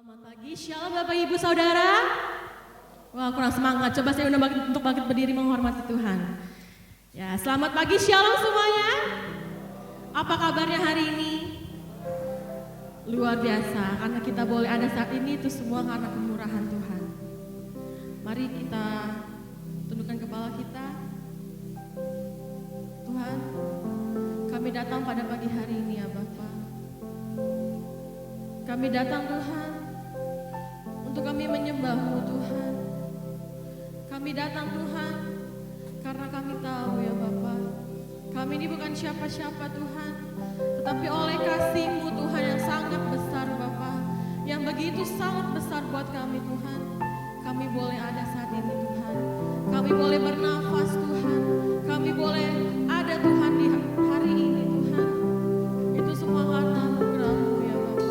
Selamat pagi, Shalom Bapak Ibu Saudara. Wah, kurang semangat. Coba saya undang untuk bangkit berdiri menghormati Tuhan. Ya, selamat pagi, Shalom semuanya. Apa kabarnya hari ini? Luar biasa, karena kita boleh ada saat ini itu semua karena kemurahan Tuhan. Mari kita tundukkan kepala kita. Tuhan, kami datang pada pagi hari ini ya Bapak. Kami datang Tuhan untuk kami menyembah-Mu Tuhan. Kami datang Tuhan karena kami tahu ya Bapa, kami ini bukan siapa-siapa Tuhan, tetapi oleh kasih-Mu Tuhan yang sangat besar Bapa, yang begitu sangat besar buat kami Tuhan, kami boleh ada saat ini Tuhan. Kami boleh bernafas Tuhan, kami boleh ada Tuhan di hari ini Tuhan. Itu semua karena anugerah-Mu ya Bapa.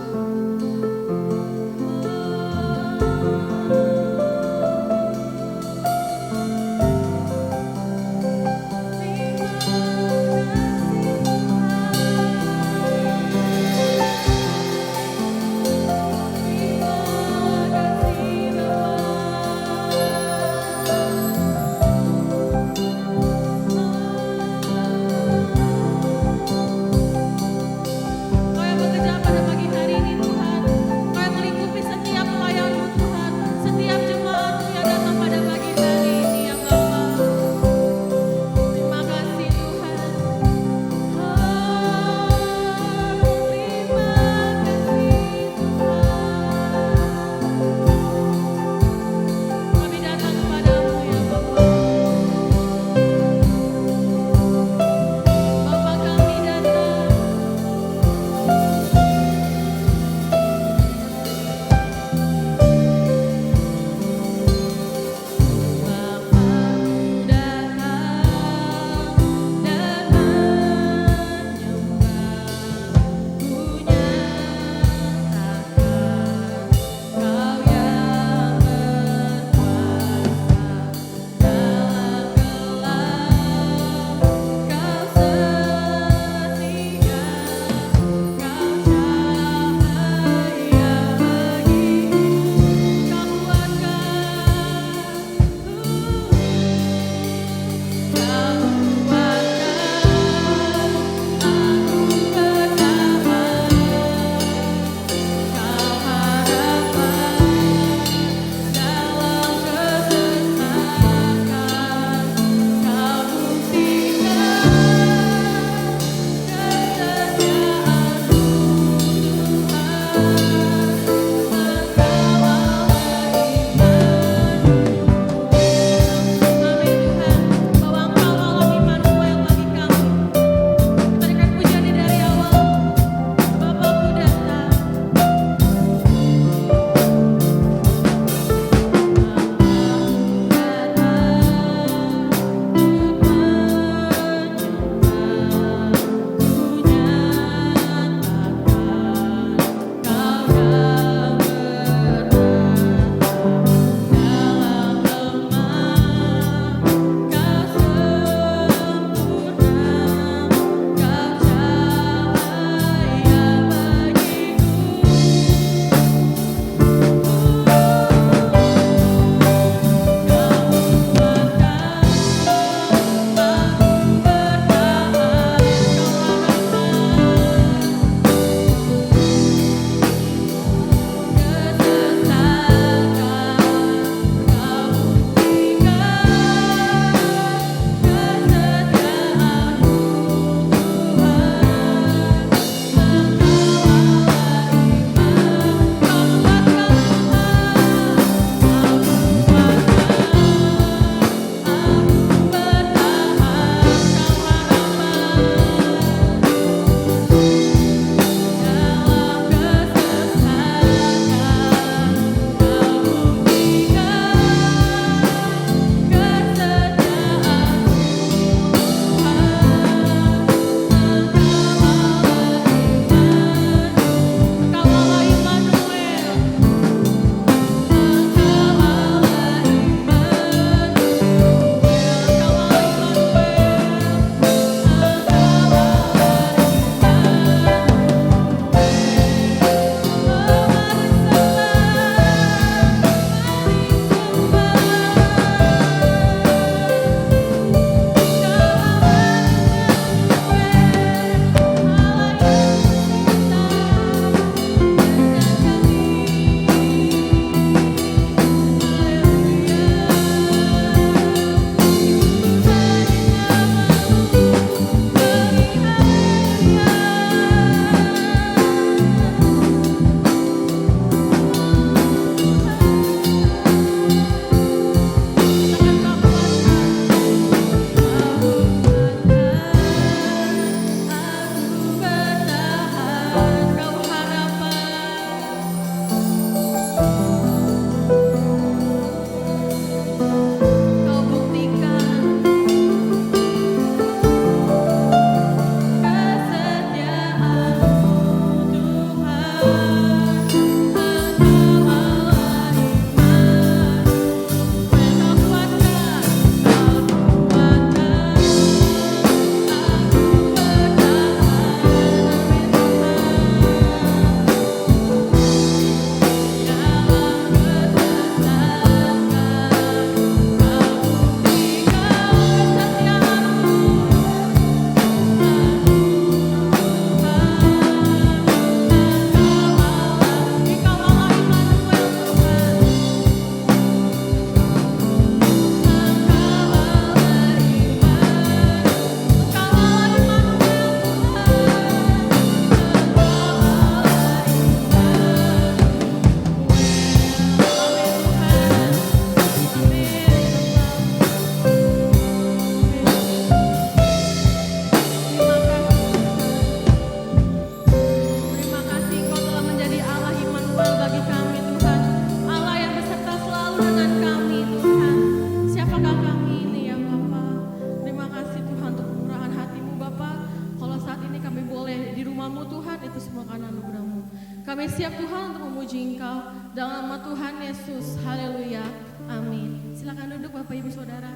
siap Tuhan untuk memuji Engkau. Dalam nama Tuhan Yesus, haleluya, amin. Silakan duduk Bapak Ibu Saudara.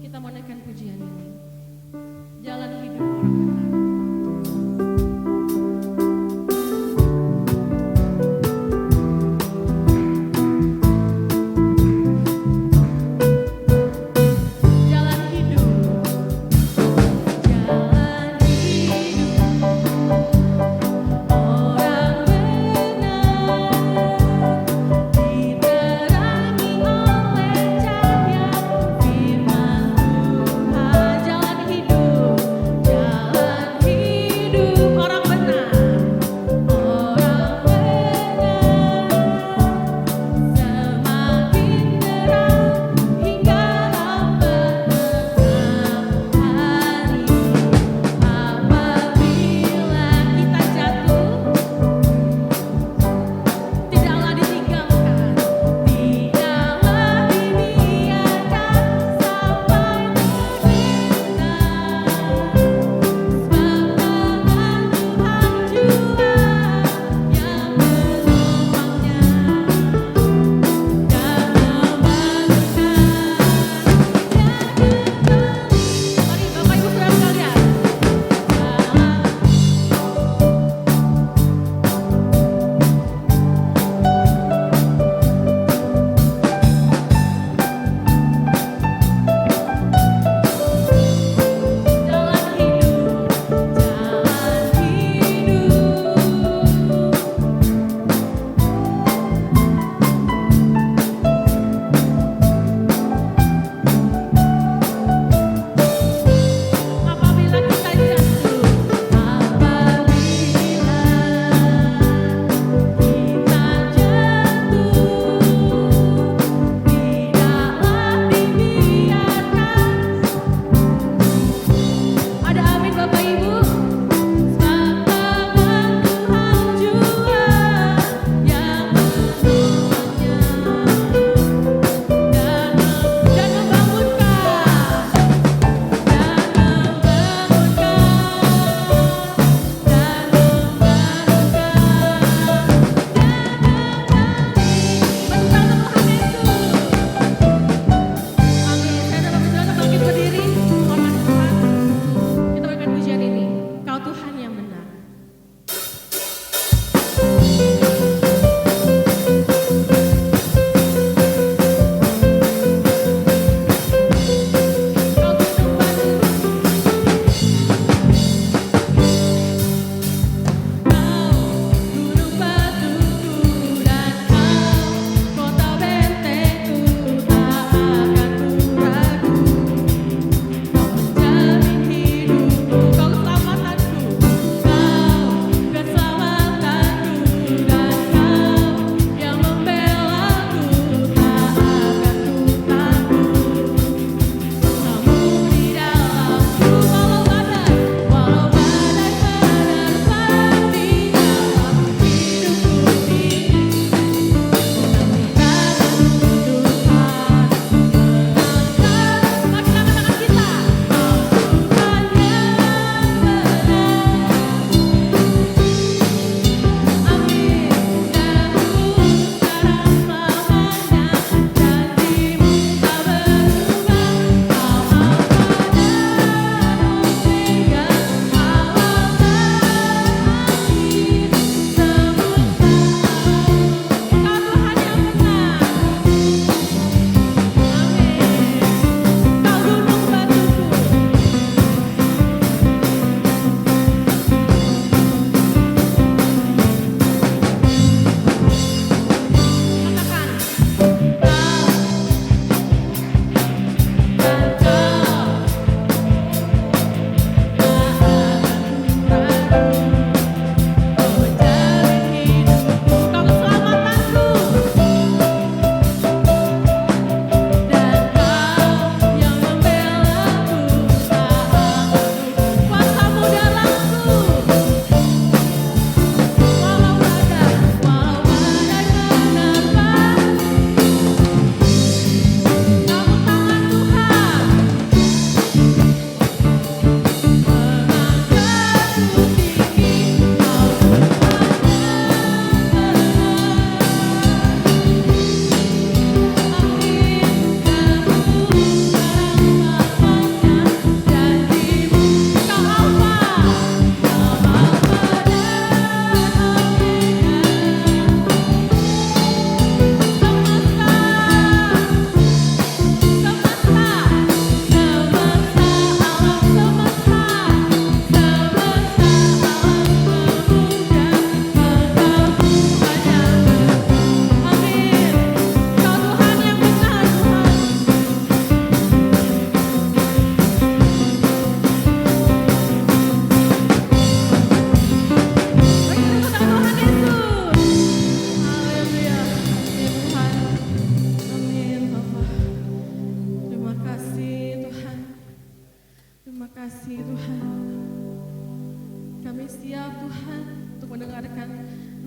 Kita mau naikkan pujian ini. Jalan hidup orang benar. Diterangi oleh cahaya firman Tuhan.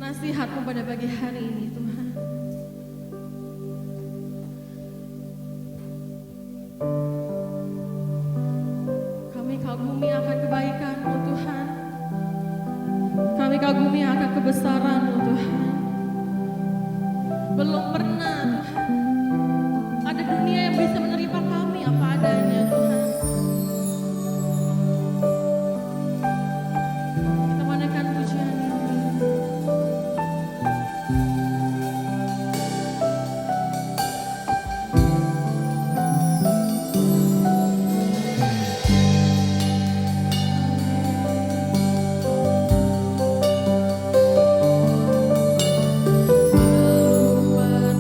nasihat-Mu pada pagi hari ini Tuhan. Kami kagumi akan kebaikan-Mu Tuhan. Kami kagumi akan kebesaran-Mu Tuhan. Belum pernah Tuhan ada dunia yang bisa menerima kami apa adanya Tuhan. Kita manakan pujian ini. Belum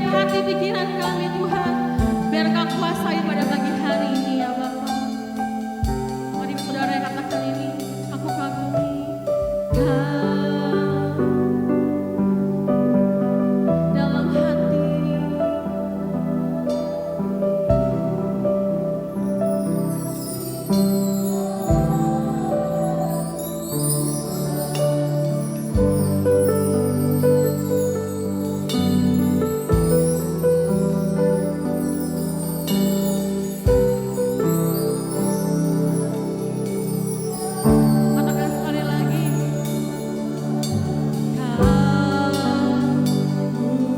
hati pikiran kami Tuhan. Biar Kau kuasai pada pagi hari ini ya Bapa. Mari saudara yang katakan ini, aku kagumi Kau dalam hati. Katakan sekali lagi, Kau kasihmu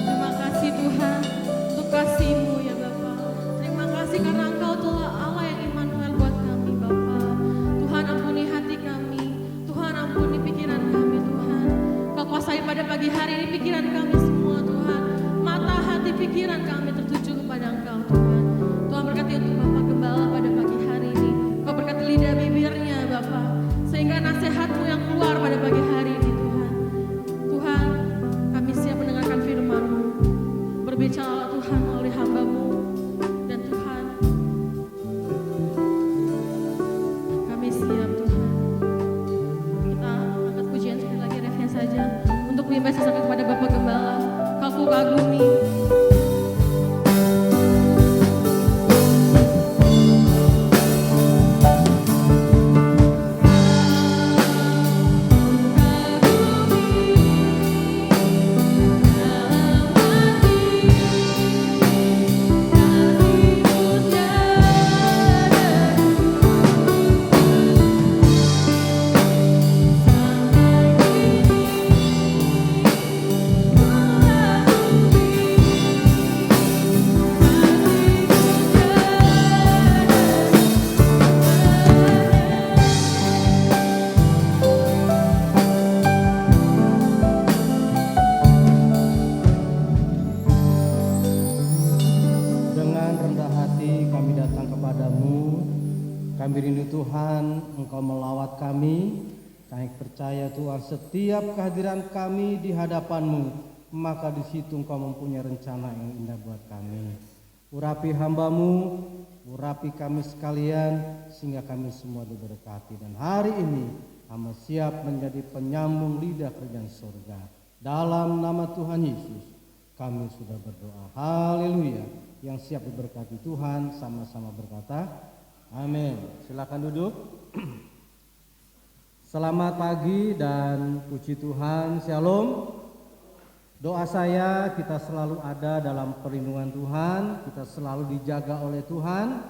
Terima kasih Tuhan untuk kasih-Mu ya Bapa. Terima kasih karena Engkau telah Allah yang Immanuel buat kami Bapa. Tuhan ampuni hati kami, Tuhan ampuni pikiran kami Tuhan. Kau kuasai pada pagi hari ini pikiran kami semua Tuhan. Mata hati pikiran kami tertuju kepada Engkau Tuhan. Tuhan berkati untuk Bapak Gembala pada pagi hari ini. Kau berkati lidah bibirnya Bapa, sehingga nasihat-Mu yang keluar pada pagi hari ini Tuhan. Tuhan, kami siap mendengarkan firman-Mu. Berbicara Tuhan melalui hamba-Mu. Dan Tuhan, kami siap Tuhan. Kita angkat pujian sekali lagi, refnya saja. Untuk mengimbau sesaat kepada Bapak Gembala. Kau kagumi. Dengan rendah hati kami datang kepadamu. Kami rindu Tuhan, Engkau melawat kami. Kami percaya Tuhan, setiap kehadiran kami di hadapan-Mu, maka di situ Engkau mempunyai rencana yang indah buat kami. Urapi hamba-Mu, urapi kami sekalian, sehingga kami semua diberkati. Dan hari ini kami siap menjadi penyambung lidah kerajaan surga. Dalam nama Tuhan Yesus, kami sudah berdoa. Haleluya. Yang siap diberkati Tuhan, sama-sama berkata, amin. Silakan duduk. Selamat pagi dan puji Tuhan. Shalom. Doa saya kita selalu ada dalam perlindungan Tuhan, kita selalu dijaga oleh Tuhan.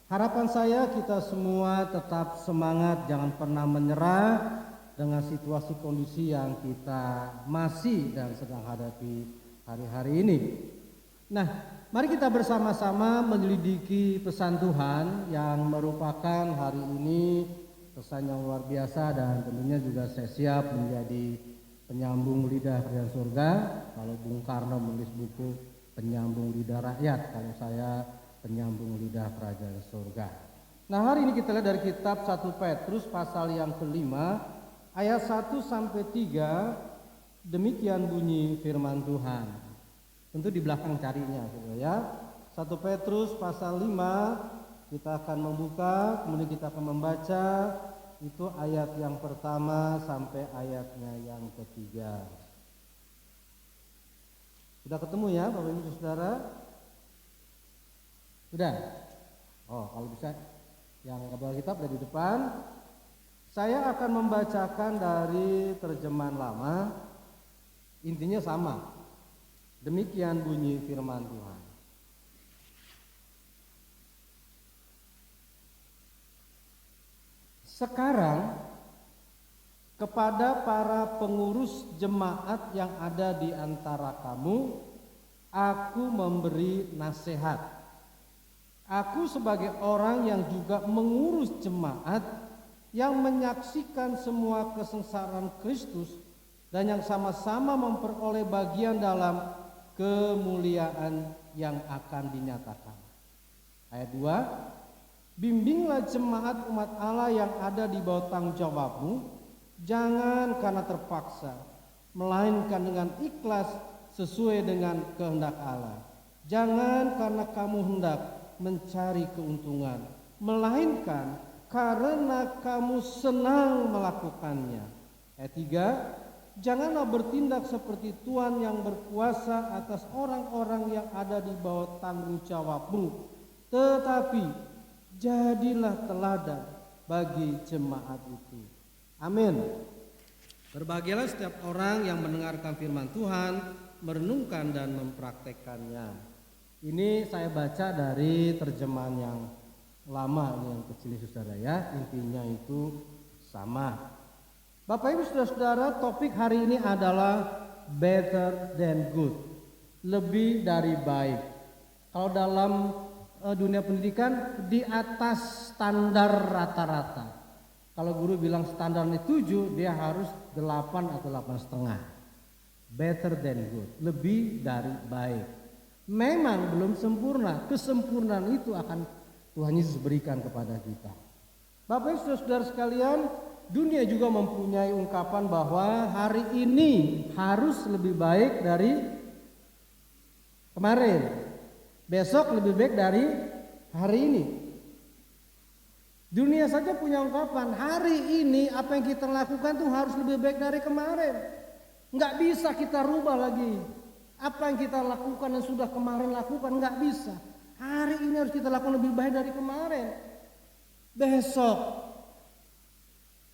Harapan saya kita semua tetap semangat, jangan pernah menyerah dengan situasi kondisi yang kita masih dan sedang hadapi hari-hari ini. Nah, mari kita bersama-sama menyelidiki pesan Tuhan yang merupakan hari ini pesan yang luar biasa, dan tentunya juga saya siap menjadi penyambung lidah kerajaan surga. Kalau Bung Karno menulis buku penyambung lidah rakyat, kalau saya penyambung lidah kerajaan surga. Nah, hari ini kita lihat dari kitab 1 Petrus pasal yang kelima ayat 1 sampai 3. Demikian bunyi firman Tuhan. Tentu di belakang carinya ya. 1 Petrus pasal 5 kita akan membuka, kemudian kita akan membaca itu ayat yang pertama sampai ayatnya yang ketiga. Sudah ketemu ya Bapak Ibu Saudara? Sudah? Oh, kalau bisa yang bawa kitab dari depan. Saya akan membacakan dari terjemahan lama. Intinya sama. Demikian bunyi firman Tuhan. Sekarang kepada para pengurus jemaat yang ada di antara kamu, aku memberi nasihat. Aku sebagai orang yang juga mengurus jemaat, yang menyaksikan semua kesengsaraan Kristus dan yang sama-sama memperoleh bagian dalam kemuliaan yang akan dinyatakan. Ayat 2, bimbinglah jemaat umat Allah yang ada di bawah tanggung jawabmu, jangan karena terpaksa, melainkan dengan ikhlas sesuai dengan kehendak Allah. Jangan karena kamu hendak mencari keuntungan, melainkan karena kamu senang melakukannya. Ayat 3, janganlah bertindak seperti Tuhan yang berkuasa atas orang-orang yang ada di bawah tanggung jawabmu, tetapi jadilah teladan bagi jemaat itu. Amin. Berbahagialah setiap orang yang mendengarkan firman Tuhan, merenungkan dan mempraktekkannya. Ini saya baca dari terjemahan yang lama, ini yang kecil saudara ya. Intinya itu sama. Bapak Ibu saudara-saudara, topik hari ini adalah better than good, lebih dari baik. Kalau dalam dunia pendidikan, di atas standar rata-rata. Kalau guru bilang standarnya 7, dia harus 8 atau 8,5. Better than good, lebih dari baik. Memang belum sempurna, kesempurnaan itu akan Tuhan Yesus berikan kepada kita. Bapak Ibu saudara sekalian, dunia juga mempunyai ungkapan bahwa hari ini harus lebih baik dari kemarin, besok lebih baik dari hari ini. Dunia saja punya ungkapan, hari ini apa yang kita lakukan tuh harus lebih baik dari kemarin. Nggak bisa kita rubah lagi. Apa yang kita lakukan dan sudah kemarin lakukan, nggak bisa. Hari ini harus kita lakukan lebih baik dari kemarin. Besok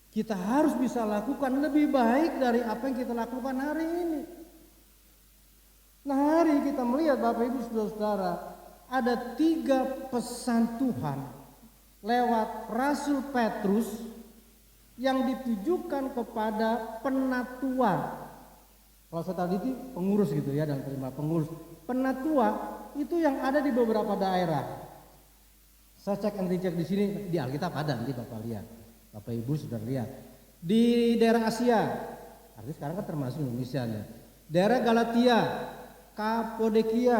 kita harus bisa lakukan lebih baik dari apa yang kita lakukan hari ini. Nah, hari kita melihat Bapak Ibu saudara-saudara, ada 3 pesan Tuhan lewat Rasul Petrus yang ditujukan kepada penatua. Kalau saya tadi itu pengurus gitu ya, dan terima pengurus. Penatua itu yang ada di beberapa daerah. Saya cek and recheck di sini di Alkitab ada, nanti Bapak lihat. Bapak Ibu sudah lihat. Di daerah Asia, artinya sekarang kan termasuk Indonesia nih. Daerah Galatia, Kapodekia,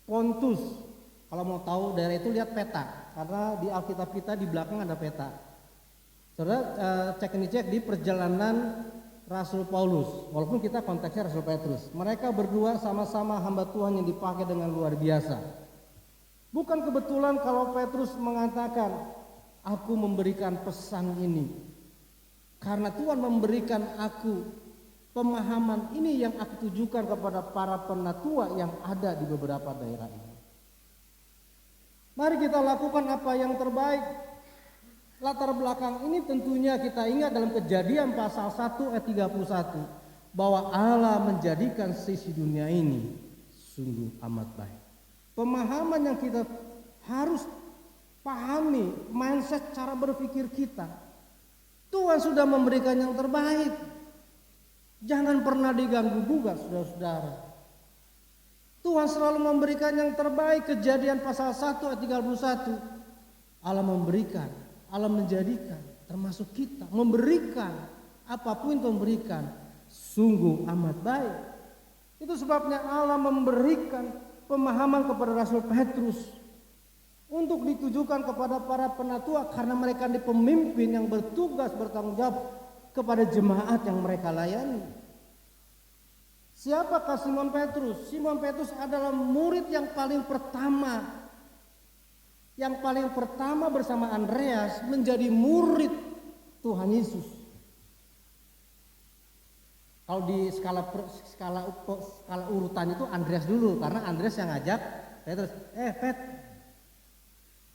Pontus. Kalau mau tahu daerah itu lihat peta, karena di Alkitab kita di belakang ada peta. Saudara cek and recheck di perjalanan Rasul Paulus, walaupun kita konteksnya Rasul Petrus. Mereka berdua sama-sama hamba Tuhan yang dipakai dengan luar biasa. Bukan kebetulan kalau Petrus mengatakan, aku memberikan pesan ini karena Tuhan memberikan aku pemahaman ini yang aku tujukan kepada para penatua yang ada di beberapa daerah ini. Mari kita lakukan apa yang terbaik. Latar belakang ini tentunya kita ingat dalam Kejadian pasal 1 ayat 31 bahwa Allah menjadikan sisi dunia ini sungguh amat baik. Pemahaman yang kita harus pahami, mindset cara berpikir kita. Tuhan sudah memberikan yang terbaik. Jangan pernah diganggu gugat saudara-saudara. Tuhan selalu memberikan yang terbaik. Kejadian pasal 1 ayat 31. Allah memberikan, Allah menjadikan, termasuk kita, memberikan apapun yang memberikan, sungguh amat baik. Itu sebabnya Allah memberikan pemahaman kepada Rasul Petrus untuk ditujukan kepada para penatua, karena mereka di pemimpin yang bertugas bertanggung jawab kepada jemaat yang mereka layani. Siapakah Simon Petrus? Simon Petrus adalah murid yang paling pertama. Yang paling pertama bersama Andreas menjadi murid Tuhan Yesus. Kalau di skala urutan itu Andreas dulu, karena Andreas yang ngajak Petrus. Pet,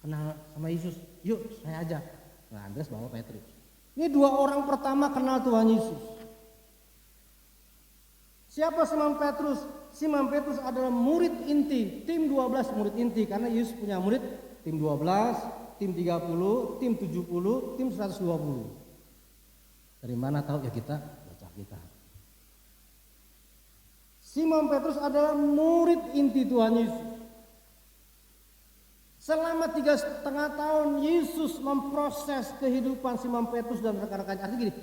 kenal sama Yesus, yuk saya ajak. Nah, Andreas bawa Petrus. Ini 2 orang pertama kenal Tuhan Yesus. Siapa Simon Petrus? Simon Petrus adalah murid inti, tim 12 murid inti, karena Yesus punya murid tim 12, tim 30, tim 70, tim 120. Dari mana tahu? Ya kita baca kitab. Simon Petrus adalah murid inti Tuhan Yesus. Selama 3,5 tahun Yesus memproses kehidupan Simon Petrus dan rekan-rekannya. Artinya gini,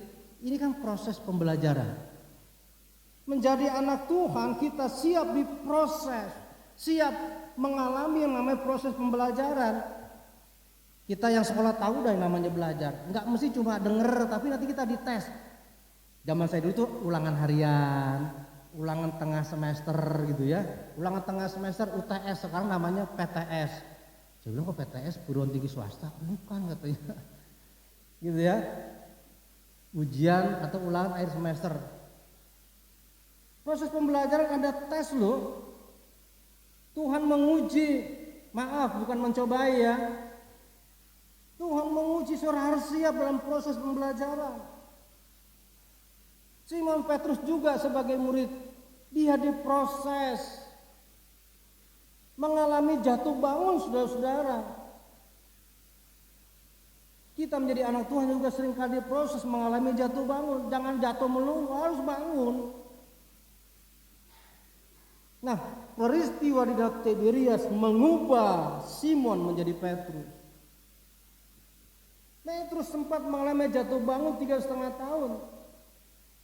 ini kan proses pembelajaran. Menjadi anak Tuhan kita siap diproses, siap mengalami yang namanya proses pembelajaran. Kita yang sekolah tahu dah yang namanya belajar. Enggak mesti cuma denger, tapi nanti kita dites. Zaman saya dulu tuh ulangan harian, ulangan tengah semester gitu ya. Ulangan tengah semester UTS, sekarang namanya PTS. Saya bilang kok PTS perguruan tinggi swasta? Bukan katanya. Gitu ya. Ujian atau ulangan akhir semester. Proses pembelajaran ada tes loh. Tuhan menguji, maaf bukan mencobai ya. Tuhan menguji saudara harus siap dalam proses pembelajaran. Simon Petrus juga sebagai murid, dia diproses. Mengalami jatuh bangun saudara-saudara. Kita menjadi anak Tuhan juga seringkali diproses mengalami jatuh bangun. Jangan jatuh melulu, harus bangun. Nah, peristiwa di Danau Tiberias mengubah Simon menjadi Petrus. Petrus sempat mengalami jatuh bangun 3,5 tahun.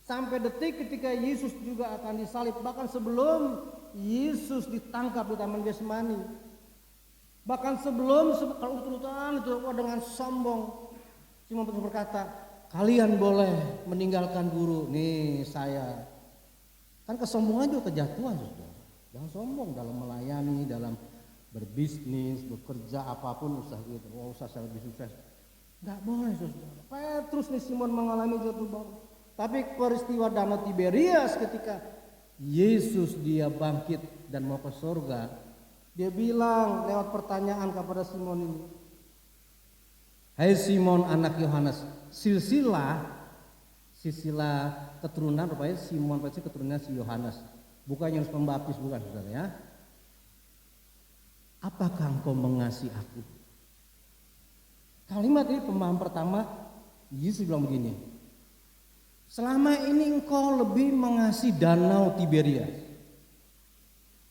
Sampai detik ketika Yesus juga akan disalib. Bahkan sebelum Yesus ditangkap di Taman Getsemani. Bahkan sebelum kalau urutan itu dengan sombong. Simon Petrus berkata, kalian boleh meninggalkan guru. Nih saya. Kan kesombongan juga kejatuhan saudara. Jangan sombong dalam melayani, dalam berbisnis, bekerja apapun usaha gitu. Usaha saya lebih sukses. Enggak boleh saudara. Petrus nih Simon mengalami jatuh bangun. Tapi peristiwa Danau Tiberias ketika Yesus dia bangkit dan mau ke surga, dia bilang lewat pertanyaan kepada Simon ini, hai Simon anak Yohanes, silsilah keturunan rupanya Simon Petrus keturunan si Yohanes, bukan yang pembaptis, bukan saudara ya. Apakah engkau mengasihi aku? Kalimat ini pemahaman pertama, Yesus bilang begini, selama ini engkau lebih mengasihi Danau Tiberias.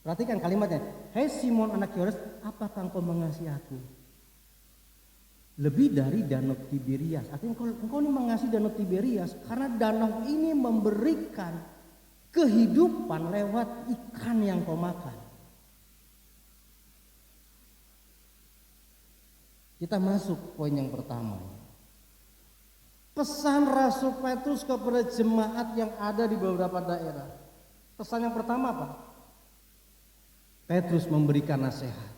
Perhatikan kalimatnya, hai Simon anak Yohanes, apakah engkau mengasihi aku? Lebih dari Danau Tiberias. Artinya engkau ini mengasihi Danau Tiberias karena danau ini memberikan kehidupan lewat ikan yang kau makan. Kita masuk poin yang pertama. Pesan Rasul Petrus kepada jemaat yang ada di beberapa daerah. Pesan yang pertama apa? Petrus memberikan nasihat.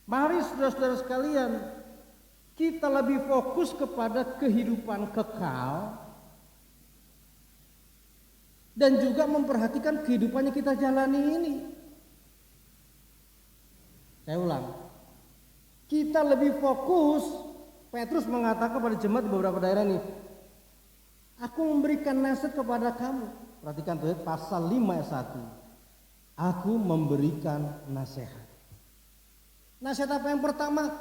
Mari saudara-saudara sekalian, kita lebih fokus kepada kehidupan kekal dan juga memperhatikan kehidupan yang kita jalani ini. Saya ulang. Kita lebih fokus, Petrus mengatakan kepada jemaat di beberapa daerah ini, aku memberikan nasihat kepada kamu. Perhatikan tuh pasal 5 ayat 1. Aku memberikan nasihat. Nasihat apa yang pertama?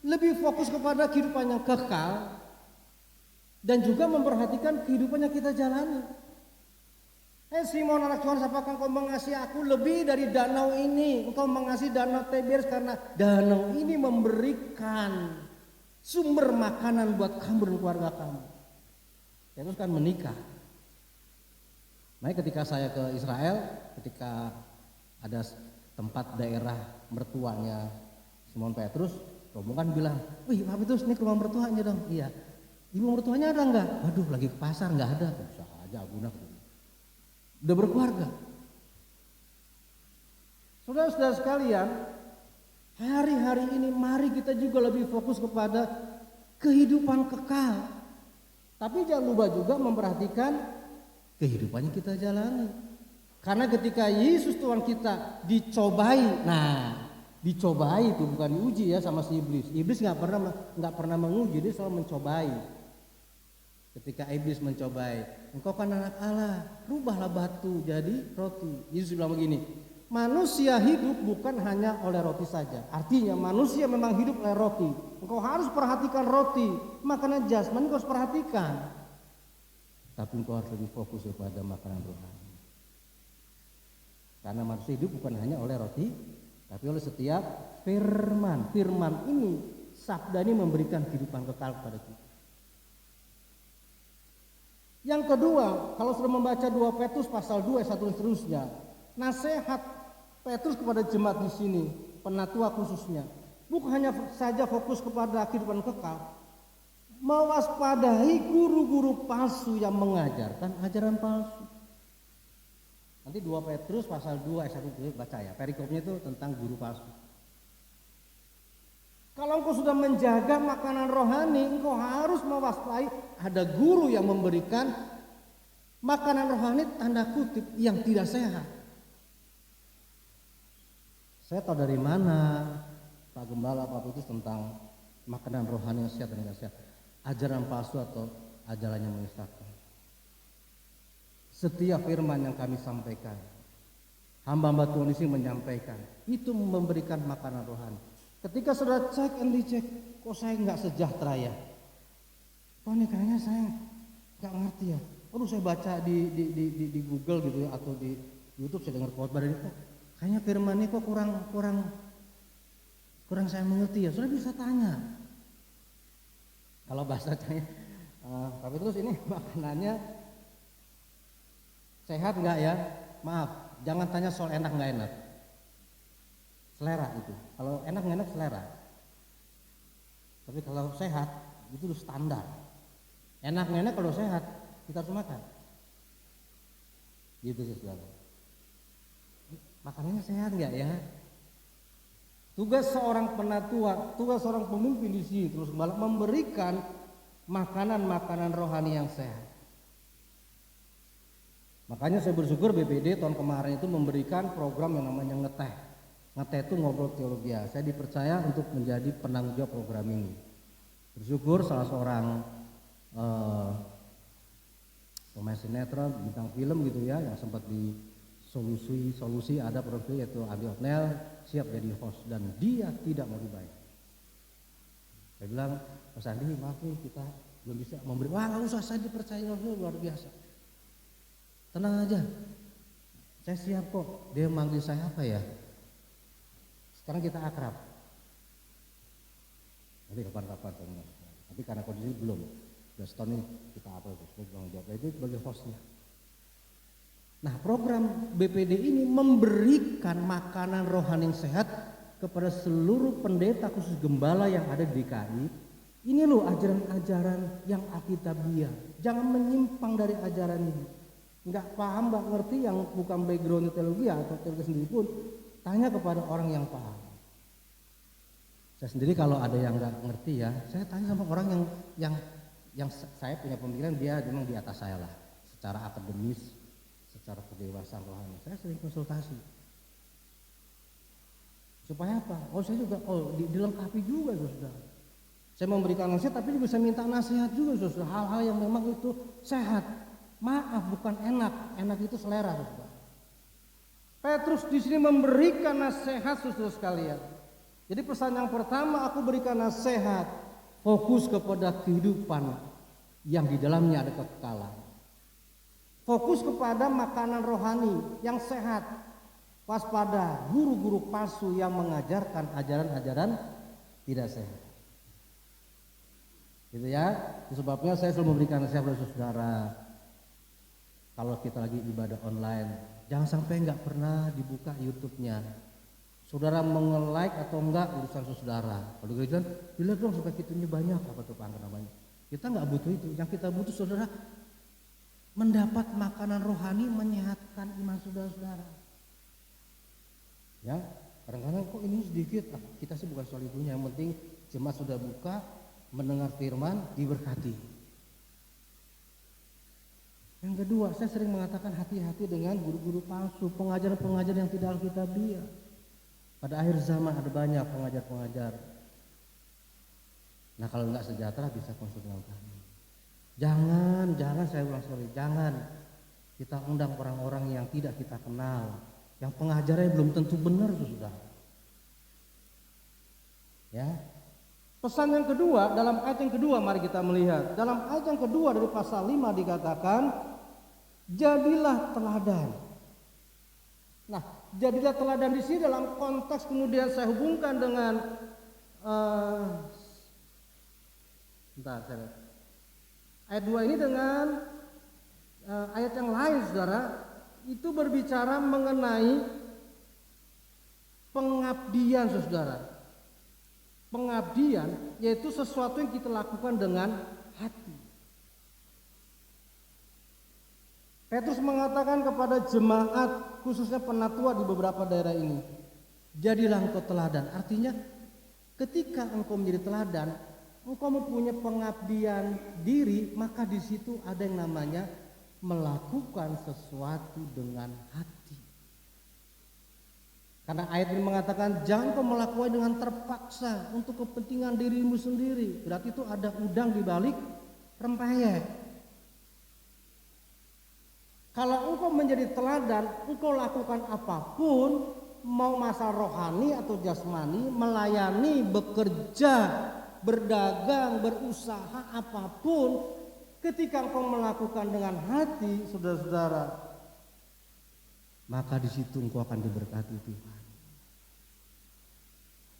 Lebih fokus kepada kehidupan yang kekal dan juga memperhatikan kehidupan yang kita jalani. Hai Simon anak Yohanes, apakah engkau mengasihi aku lebih dari danau ini? Engkau mengasihi Danau Tiberias karena danau ini memberikan sumber makanan buat kamu dan keluarga kamu. Petrus kan menikah. Nah, ketika saya ke Israel, ketika ada tempat daerah mertuanya Simon Petrus, rombongan bilang, wih Pak Petrus ini ke rumah mertuanya dong. Iya. Ibu mertuanya ada enggak? Waduh lagi ke pasar enggak ada. Bisa aja guna. Udah berkeluarga. Saudara-saudara sekalian, hari-hari ini mari kita juga lebih fokus kepada kehidupan kekal. Tapi jangan lupa juga memperhatikan kehidupan yang kita jalani. Karena ketika Yesus Tuhan kita dicobai, dicobai itu bukan diuji ya sama si iblis. Iblis nggak pernah menguji, dia selalu mencobai. Ketika iblis mencobai, engkau kan anak Allah, rubahlah batu jadi roti. Yesus bilang begini, manusia hidup bukan hanya oleh roti saja. Artinya manusia memang hidup oleh roti. Engkau harus perhatikan roti, makanan jasmani engkau harus perhatikan. Tapi engkau harus lebih fokus kepada makanan rohani. Karena manusia hidup bukan hanya oleh roti, tapi oleh setiap firman. Firman ini, sabda ini memberikan kehidupan kekal kepada kita. Yang kedua, kalau sudah membaca 2 Petrus pasal 2 ayat 1 dan seterusnya, nasihat Petrus kepada jemaat di sini, penatua khususnya, bukan hanya saja fokus kepada kehidupan kekal, mewaspadai guru-guru palsu yang mengajarkan ajaran palsu. Nanti 2 Petrus pasal 2 ayat 1 baca ya, perikopnya itu tentang guru palsu. Kalau engkau sudah menjaga makanan rohani, engkau harus mewaspadai ada guru yang memberikan makanan rohani tanda kutip yang tidak sehat. Saya tahu dari mana Pak Gembala, Pak Putus tentang makanan rohani yang sehat dan tidak sehat. Ajaran palsu atau ajaran yang menyesatkan. Setiap firman yang kami sampaikan, hamba-hamba Tuhan ini menyampaikan, itu memberikan makanan rohani. Ketika sudah cek and dicek, kok saya nggak sejahtera ya? Oh ini kayaknya saya nggak ngerti ya. Aduh saya baca di Google gitu ya, atau di YouTube saya dengar khotbah dari kok kayaknya firman ini kok kurang saya mengerti ya. Sudah bisa tanya. Kalau bahasanya, tapi terus ini makanannya sehat nggak ya? Maaf, jangan tanya soal enak nggak enak. Selera itu. Kalau enak nggak enak selera. Tapi kalau sehat itu standar. Enak nggak enak kalau sehat kita harus makan. Gitu sih saudara. Makanannya sehat nggak ya? Tugas seorang penatua, tugas seorang pemimpin di sini terus malah memberikan makanan-makanan rohani yang sehat. Makanya saya bersyukur BPD tahun kemarin itu memberikan program yang namanya ngeteh. Ngeteh itu ngobrol teologi. Saya dipercaya untuk menjadi penanggung jawab program ini. Bersyukur salah seorang pemain sinetron, bintang film gitu ya, yang sempat di solusi ada program yaitu Adi Otnel siap jadi host dan dia tidak mau dibayar. Saya bilang, Mas Andi maaf nih kita belum bisa memberi. Wah nggak usah, saya dipercaya luar biasa. Tenang aja, saya siap kok. Dia manggil saya apa ya? Sekarang kita akrab. Nanti kapan-kapan. Tapi karena kondisi belum. Udah setahun ini kita apa sebagai tanggung jawab itu sebagai hostnya. Nah program BPD ini memberikan makanan rohani yang sehat kepada seluruh pendeta khusus gembala yang ada di DKI. Ini loh ajaran-ajaran yang alkitabiah. Jangan menyimpang dari ajaran ini. Nggak paham, nggak ngerti yang bukan background teologi atau teologi sendiri pun tanya kepada orang yang paham. Saya sendiri kalau ada yang nggak ngerti ya, saya tanya sama orang yang saya punya pemikiran dia memang di atas saya lah, secara akademis, secara kedewasaan rohani. Saya sering konsultasi. Supaya apa? Oh saya juga dilengkapi juga saudara. Saya memberikan nasihat tapi bisa minta nasihat juga saudara. Hal-hal yang memang itu sehat. Maaf bukan enak, enak itu selera saudara. Petrus di sini memberikan nasihat saudara sekalian. Jadi pesan yang pertama aku berikan nasihat, fokus kepada kehidupan yang di dalamnya ada kekekalan. Fokus kepada makanan rohani yang sehat. Waspada guru-guru palsu yang mengajarkan ajaran-ajaran tidak sehat. Gitu ya. Itu sebabnya saya selalu memberikan nasihat kepada saudara. Kalau kita lagi ibadah online, jangan sampai nggak pernah dibuka YouTube-nya. Saudara menge-like atau enggak urusan saudara. Kalau gereja, dilihat dong supaya kitanya banyak apa tuh Pak namanya. Kita nggak butuh itu. Yang kita butuh saudara mendapat makanan rohani menyehatkan iman saudara-saudara. Ya, kadang-kadang kok ini sedikit. Kita sih bukan soal itunya. Yang penting jemaat sudah buka, mendengar firman, diberkati. Yang kedua, saya sering mengatakan hati-hati dengan guru-guru palsu, pengajaran-pengajaran yang tidak alkitabiah. Pada akhir zaman ada banyak pengajar-pengajar. Nah kalau nggak sejahtera bisa konsul dengan kami. Jangan saya ulang sekali, jangan kita undang orang-orang yang tidak kita kenal Yang pengajarannya belum tentu benar, saudara. Ya. Pesan yang kedua, dalam ayat yang kedua mari kita melihat. Dalam ayat yang kedua dari pasal 5 dikatakan, jadilah teladan. Nah, jadilah teladan di sini dalam konteks kemudian saya hubungkan dengan ayat 2 ini dengan ayat yang lain, saudara. Itu berbicara mengenai pengabdian, saudara. Pengabdian yaitu sesuatu yang kita lakukan dengan hati. Petrus mengatakan kepada jemaat khususnya penatua di beberapa daerah ini, jadilah engkau teladan. Artinya ketika engkau menjadi teladan, engkau mempunyai pengabdian diri, maka di situ ada yang namanya melakukan sesuatu dengan hati. Karena ayat ini mengatakan jangan kau melakukan dengan terpaksa untuk kepentingan dirimu sendiri. Berarti itu ada udang di balik rempeyek. Kalau engkau menjadi teladan, engkau lakukan apapun, mau masalah rohani atau jasmani, melayani, bekerja, berdagang, berusaha apapun, ketika engkau melakukan dengan hati, saudara-saudara, maka di situ engkau akan diberkati Tuhan.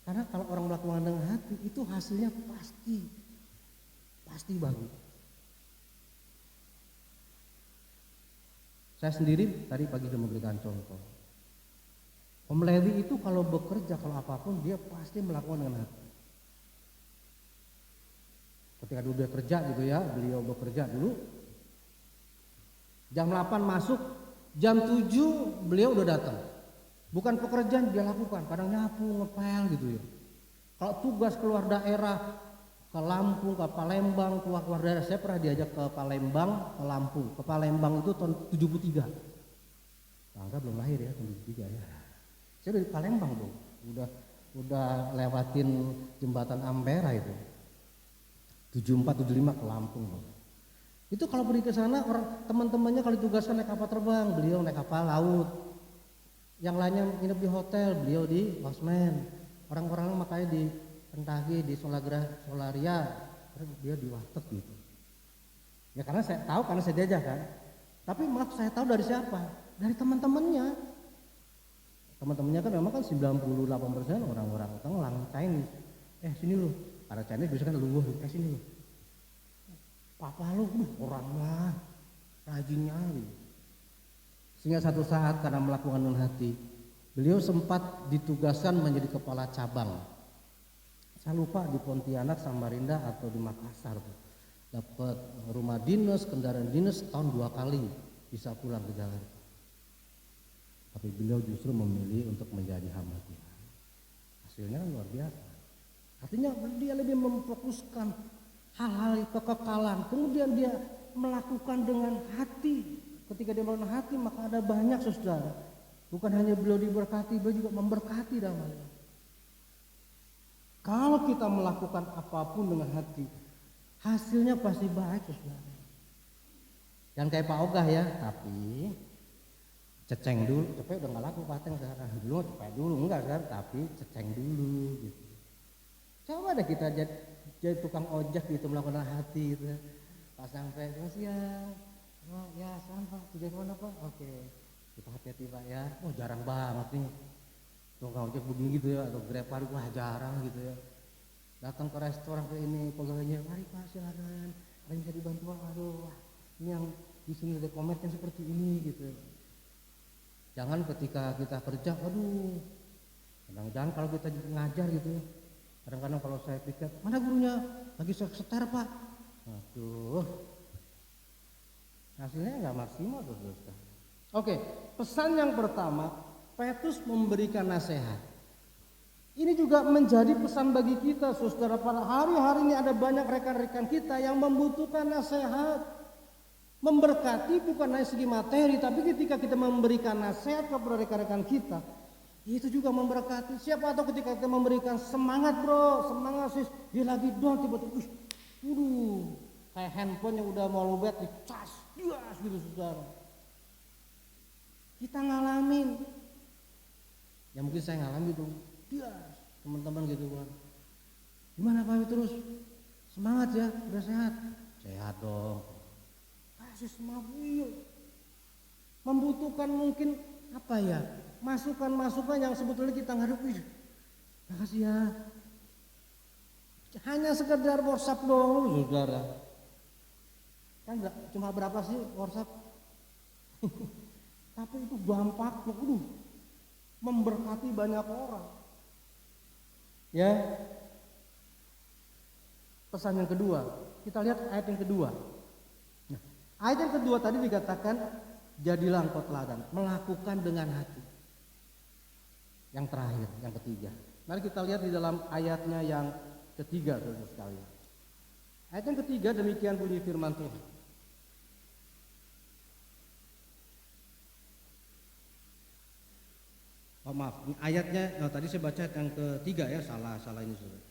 Karena kalau orang melakukan dengan hati, itu hasilnya pasti bagus. Saya sendiri tadi pagi sudah memberikan contoh. Om Lewi itu kalau bekerja, kalau apapun dia pasti melakukan dengan hati. Ketika dulu dia kerja gitu ya, beliau bekerja dulu. Jam 8 masuk, jam 7 beliau udah datang. Bukan pekerjaan dia lakukan, kadang nyapu, ngepel gitu ya. Kalau tugas keluar daerah, ke Lampung, ke Palembang, keluar daerah, saya pernah diajak ke Palembang, ke Lampung. Ke Palembang itu tahun 73. Bangga belum lahir ya, tahun 73 ya. Saya dari Palembang tuh, udah lewatin jembatan Ampera itu. 74, 75 ke Lampung. Itu kalau pergi ke sana, orang teman-temannya kalau ditugaskan naik kapal terbang, beliau naik kapal laut. Yang lainnya nginep di hotel, beliau di losmen. Orang-orang makanya di Pentagi, di Solaria, dia di warteg gitu. Ya karena saya tahu, karena saya diajak kan. Tapi maaf, saya tahu dari siapa? Dari teman-temannya. Teman-temannya kan memang kan 98% orang-orang Tenglang, Chinese. Sini lu. Para Chinese biasanya kan luwuh, sini lu. Papa lu, orangnya rajinnya gitu. Sehingga satu saat karena melakukan dengan hati, beliau sempat ditugaskan menjadi kepala cabang. Saya lupa di Pontianak, Samarinda atau di Makassar. Dapat rumah dinas, kendaraan dinas tahun 2 kali bisa pulang ke Jakarta. Tapi beliau justru memilih untuk menjadi hamba Tuhan. Hasilnya luar biasa. Artinya dia lebih memfokuskan hal-hal kekekalan. Kemudian dia melakukan dengan hati. Ketika dia melakukan hati, maka ada banyak saudara. Bukan hanya beliau diberkati, beliau juga memberkati dalam hal ini. Kalau kita melakukan apapun dengan hati, hasilnya pasti baik saudara. Jangan kayak Pak Ogah ya, tapi ceceng dulu. Cepet udah nggak laku paten sekarang. Dulu cepet dulu enggak sekarang, tapi ceceng dulu gitu. Coba deh kita jadi tukang ojek gitu, melakukan hati gitu. Pas sampai siang. Oh ya, sekarang Pak, tujuan mana Pak? Oke, kita hati-hati Pak ya. Oh jarang banget nih tukang ojek begini gitu ya, atau grab, wah jarang gitu ya. Datang ke restoran ke ini, pegawainya, mari Pak silakan, ada yang bisa dibantu Pak. Aduh, ini yang di sini ada komennya seperti ini gitu. Jangan ketika kita kerja, aduh, kadang-kadang kalau kita ngajar gitu, kadang-kadang kalau saya pikir, mana gurunya lagi seter Pak? Aduh. Hasilnya nggak maksimal tuh. Oke, pesan yang pertama, Petrus memberikan nasihat. Ini juga menjadi pesan bagi kita, saudara. Pada hari-hari ini ada banyak rekan-rekan kita yang membutuhkan nasihat. Memberkati bukan hanya segi materi, tapi ketika kita memberikan nasihat kepada rekan-rekan kita, itu juga memberkati. Siapa tahu ketika kita memberikan semangat bro, semangat sis, dia lagi down tiba-tiba, kayak handphone yang udah mau lowbat dicas, gitu saudara. Kita ngalamin yang mungkin saya ngalami itu, dia teman-teman gitu kan, gimana Pak Petrus, semangat ya, udah sehat, sehat dong, kasih semangat, iya. Membutuhkan mungkin apa ya, masukan-masukan yang sebetulnya kita ngadepin, makasih ya, hanya sekedar WhatsApp doang saudara, kan enggak cuma berapa sih WhatsApp, tapi itu dampaknya, memberkati banyak orang. Ya, pesan yang kedua, kita lihat ayat yang kedua. Nah, ayat yang kedua tadi dikatakan, jadilah engkau teladan, melakukan dengan hati. Yang terakhir, yang ketiga. Mari kita lihat di dalam ayatnya yang ketiga, saudara sekalian. Ayat yang ketiga demikian bunyi firman Tuhan. Oh, maaf, ayatnya tadi saya baca yang ketiga ya, salah ini saudara.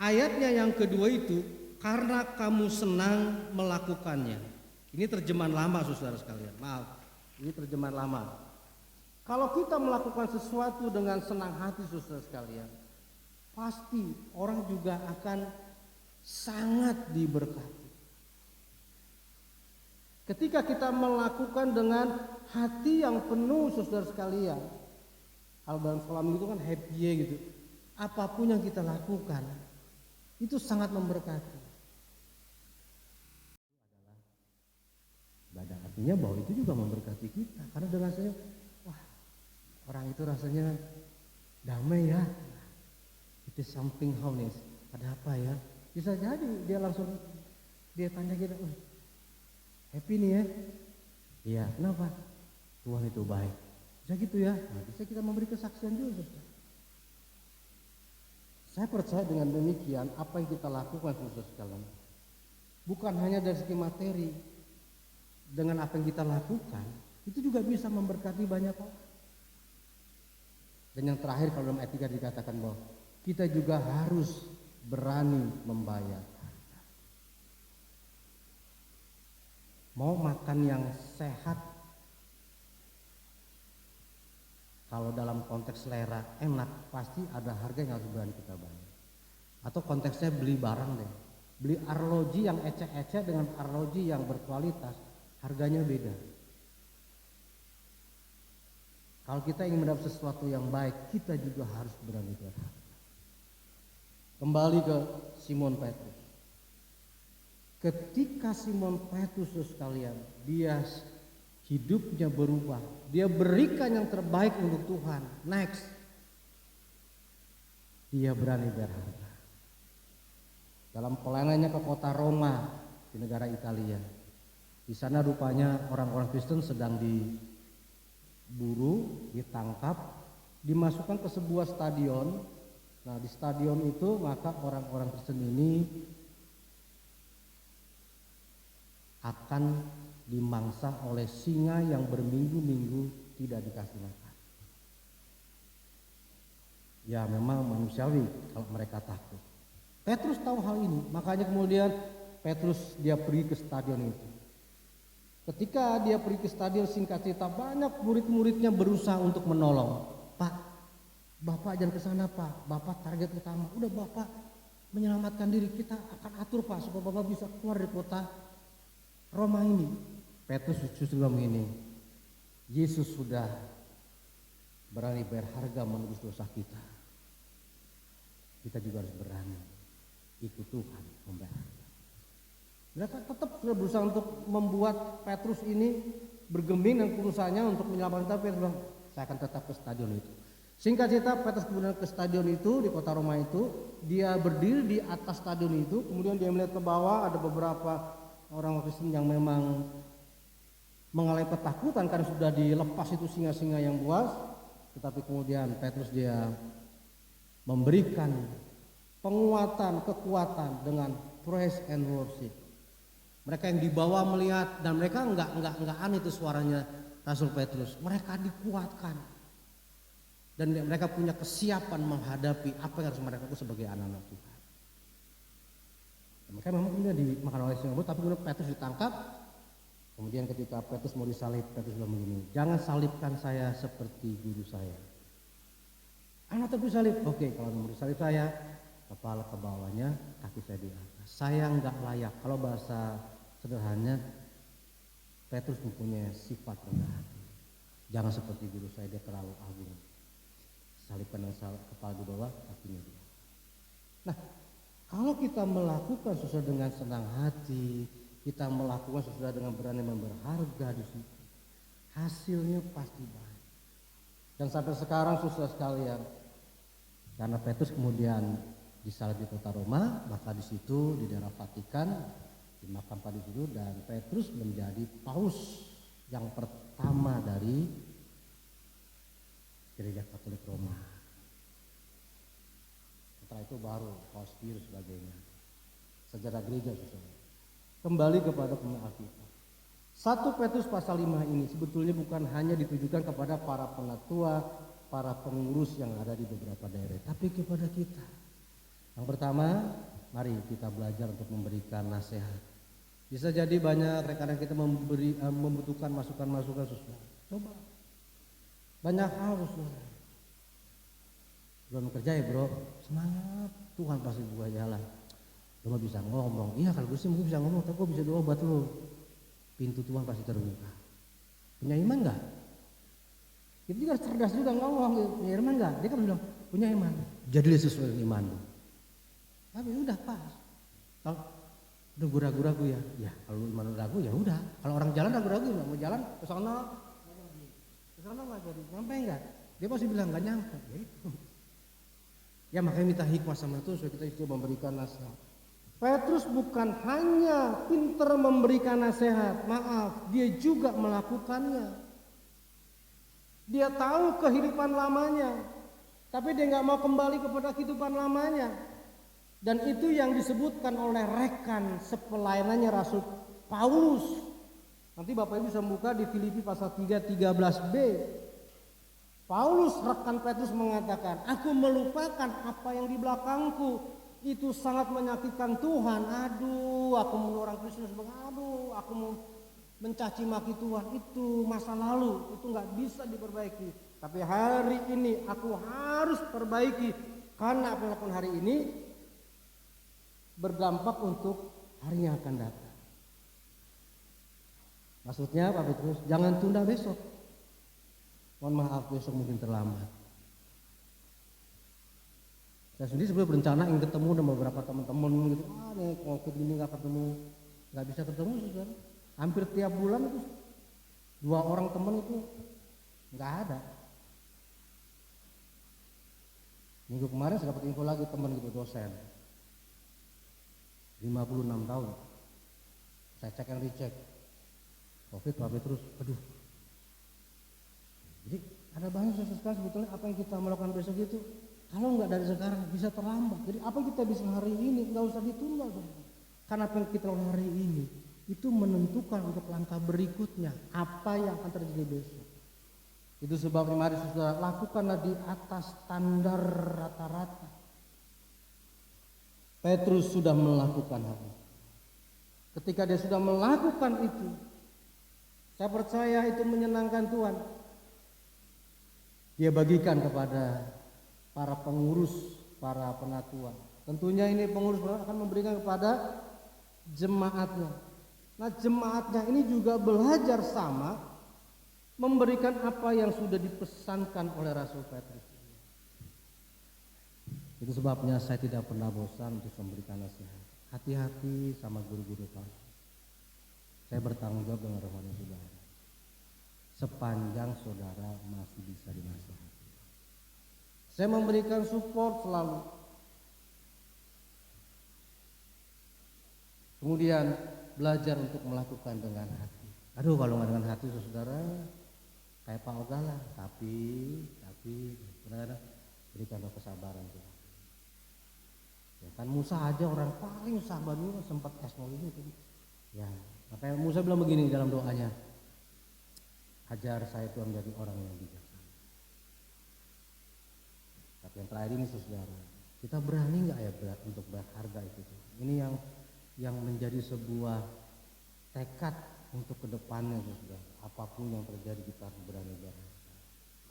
Ayatnya yang kedua itu, karena kamu senang melakukannya. Ini terjemahan lama saudara sekalian. Maaf, ini terjemahan lama. Kalau kita melakukan sesuatu dengan senang hati saudara sekalian, pasti orang juga akan sangat diberkati. Ketika kita melakukan dengan hati yang penuh saudara sekalian, kalau dalam sekolah minggu itu kan happy gitu. Apapun yang kita lakukan itu sangat memberkati. Ibadah artinya bahwa itu juga memberkati kita, karena dengan saya, wah, orang itu rasanya damai ya. It is something honest. Ada apa ya? Bisa jadi dia langsung dia tanya kita, happy nih ya? Iya, kenapa? Tuhan itu baik. Bisa gitu ya? Nah, bisa kita memberi kesaksian juga. Saya percaya dengan demikian apa yang kita lakukan saudara sekalian, bukan hanya dari segi materi, dengan apa yang kita lakukan itu juga bisa memberkati banyak orang. Dan yang terakhir kalau dalam ayat 3 dikatakan bahwa kita juga harus berani membayar. Mau makan yang sehat, kalau dalam konteks selera enak, pasti ada harga yang harus berani kita bayar. Atau konteksnya beli barang deh, beli arloji yang ecek-ecek dengan arloji yang berkualitas, harganya beda. Kalau kita ingin mendapat sesuatu yang baik, kita juga harus berani bayar. Kembali ke Simon Petrus. Ketika Simon Petrus sekalian, dia hidupnya berubah, dia berikan yang terbaik untuk Tuhan. Next, dia berani berharga. Dalam pelayanannya ke kota Roma di negara Italia, di sana rupanya orang-orang Kristen sedang diburu, ditangkap, dimasukkan ke sebuah stadion. Nah, di stadion itu maka orang-orang Kristen ini akan dimangsa oleh singa yang berminggu-minggu tidak dikasih makan. Ya memang manusiawi kalau mereka takut. Petrus tahu hal ini, makanya kemudian Petrus dia pergi ke stadion itu. Ketika dia pergi ke stadion, singkat cerita banyak murid-muridnya berusaha untuk menolong. Pak, Bapak jangan ke sana Pak, Bapak target utama. Udah Bapak menyelamatkan diri, kita akan atur Pak supaya Bapak bisa keluar dari kota Roma ini. Petrus justru bilang begini, Yesus sudah berani bayar harga menebus dosa kita. Kita juga harus berani ikut Tuhan membayar harga. Mereka tetap sudah berusaha untuk membuat Petrus ini bergeming dan perusahaannya untuk menyelamatkan. Petrus bilang, saya akan tetap ke stadion itu. Singkat cerita, Petrus kemudian ke stadion itu di kota Roma itu. Dia berdiri di atas stadion itu, kemudian dia melihat ke bawah, ada beberapa orang Kristen yang memang mengalami ketakutan karena sudah dilepas itu singa-singa yang buas. Tetapi kemudian Petrus dia memberikan penguatan, kekuatan dengan praise and worship. Mereka yang di bawah melihat dan mereka enggak aneh itu suaranya Rasul Petrus. Mereka dikuatkan dan mereka punya kesiapan menghadapi apa yang harus mereka lakukan sebagai anak-anak Tuhan. Mereka memang kemudian dimakan oleh singa, tapi kemudian Petrus ditangkap. Kemudian ketika Petrus mau disalib, Petrus bilang begini, jangan salibkan saya seperti guru saya, Anak tepi salib. Oke, kalau nomor salib saya, kepala ke bawahnya, kaki saya di atas. Saya nggak layak. Kalau bahasa sederhananya, Petrus mempunyai sifat rendah hati. Jangan seperti guru saya, dia terlalu agung. Salibkan dengan kepala di bawah, kakinya di atas. Nah, kalau kita melakukan sesuai dengan senang hati, kita melakukan sesuai dengan berani berharga di situ, hasilnya pasti baik. Dan sampai sekarang saudara sekalian, karena Petrus kemudian disalib di kota Roma, maka di situ di daerah Vatikan dimakamkan di situ, dan Petrus menjadi paus yang pertama dari Gereja Katolik Roma. Setelah itu baru Paus Pius sebagainya. Sejarah gereja saudara. Kembali kepada pemaaf kita. 1 Petrus pasal 5 ini sebetulnya bukan hanya ditujukan kepada para penatua, para pengurus yang ada di beberapa daerah, tapi kepada kita. Yang pertama, mari kita belajar untuk memberikan nasihat. Bisa jadi banyak rekan-rekan kita membutuhkan masukan-masukan saudara. Coba. Banyak hal saudara. Belum kerja ya bro, semangat, Tuhan pasti buka jalan. Lu mah bisa ngomong, iya kalau gue sih mungkin bisa ngomong, tapi gue bisa doa buat lu. Pintu Tuhan pasti terbuka. Punya iman gak? Itu juga cerdas juga ngomong, punya iman gak? Dia kan bilang, punya iman, jadilah sesuai dengan iman lu. Tapi udah pas. Kalau udah gue ragu-ragu ya kalau iman ragu ya udah. Kalau orang jalan ragu-ragu nggak mau jalan ke sana nggak jadi, nyampe nggak? Dia pasti bilang nggak nyampe. Ya makanya minta hikmah sama Tuhan supaya kita itu memberikan nasihat. Petrus bukan hanya pintar memberikan nasihat, maaf, dia juga melakukannya. Dia tahu kehidupan lamanya, tapi dia nggak mau kembali kepada kehidupan lamanya. Dan itu yang disebutkan oleh rekan sepelayanannya Rasul Paulus. Nanti Bapak Ibu bisa buka di Filipi pasal 3, 13b. Paulus rekan Petrus mengatakan, aku melupakan apa yang di belakangku, itu sangat menyakitkan Tuhan. Aduh, aku mau orang Kristen, aduh, aku mau mencaci maki Tuhan, itu masa lalu, itu nggak bisa diperbaiki. Tapi hari ini aku harus perbaiki, karena apa yang dilakukan hari ini berdampak untuk hari yang akan datang. Maksudnya Pak Petrus, jangan tunda besok. Mohon maaf besok mungkin terlambat. Saya sendiri sebelum berencana ingin ketemu dengan beberapa teman-teman gitu. Nih COVID ini nggak ketemu, nggak bisa ketemu saudara. Hampir tiap bulan itu 2 orang teman itu nggak ada. Minggu kemarin saya dapat info lagi teman gitu, dosen 56 tahun. Saya cek yang dicek COVID Pak Petrus, aduh. Jadi ada banyak sesuatu sebetulnya apa yang kita melakukan besok itu kalau nggak dari sekarang bisa terlambat. Jadi apa yang kita bisa hari ini nggak usah ditunda. Karena apa yang kita lakukan hari ini itu menentukan untuk langkah berikutnya apa yang akan terjadi besok. Itu sebabnya mari saudara lakukanlah di atas standar rata-rata. Petrus sudah melakukan hal itu. Ketika dia sudah melakukan itu, saya percaya itu menyenangkan Tuhan. Dia bagikan kepada para pengurus, para penatua. Tentunya ini pengurus akan memberikan kepada jemaatnya. Nah jemaatnya ini juga belajar sama, memberikan apa yang sudah dipesankan oleh Rasul Petrus. Itu sebabnya saya tidak pernah bosan untuk memberikan nasihat. Hati-hati sama guru-guru palsu. Saya bertanggung jawab dengan rohani saudara. Sepanjang saudara masih bisa dinasihati. Saya memberikan support selalu. Kemudian belajar untuk melakukan dengan hati. Aduh kalau nggak dengan hati saudara kayak Pak Ogala. Tapi kadang-kadang berikanlah kesabaran Tuhan. Ya kan Musa aja orang paling sabar dulu sempat S0 ini. Ya makanya Musa bilang begini dalam doanya. Ajar saya Tuhan menjadi orang yang bijaksana. Tapi yang terakhir ini saudara, kita berani nggak ya untuk berharga itu? Ini yang menjadi sebuah tekad untuk kedepannya saudara. Apapun yang terjadi kita harus berani berharga.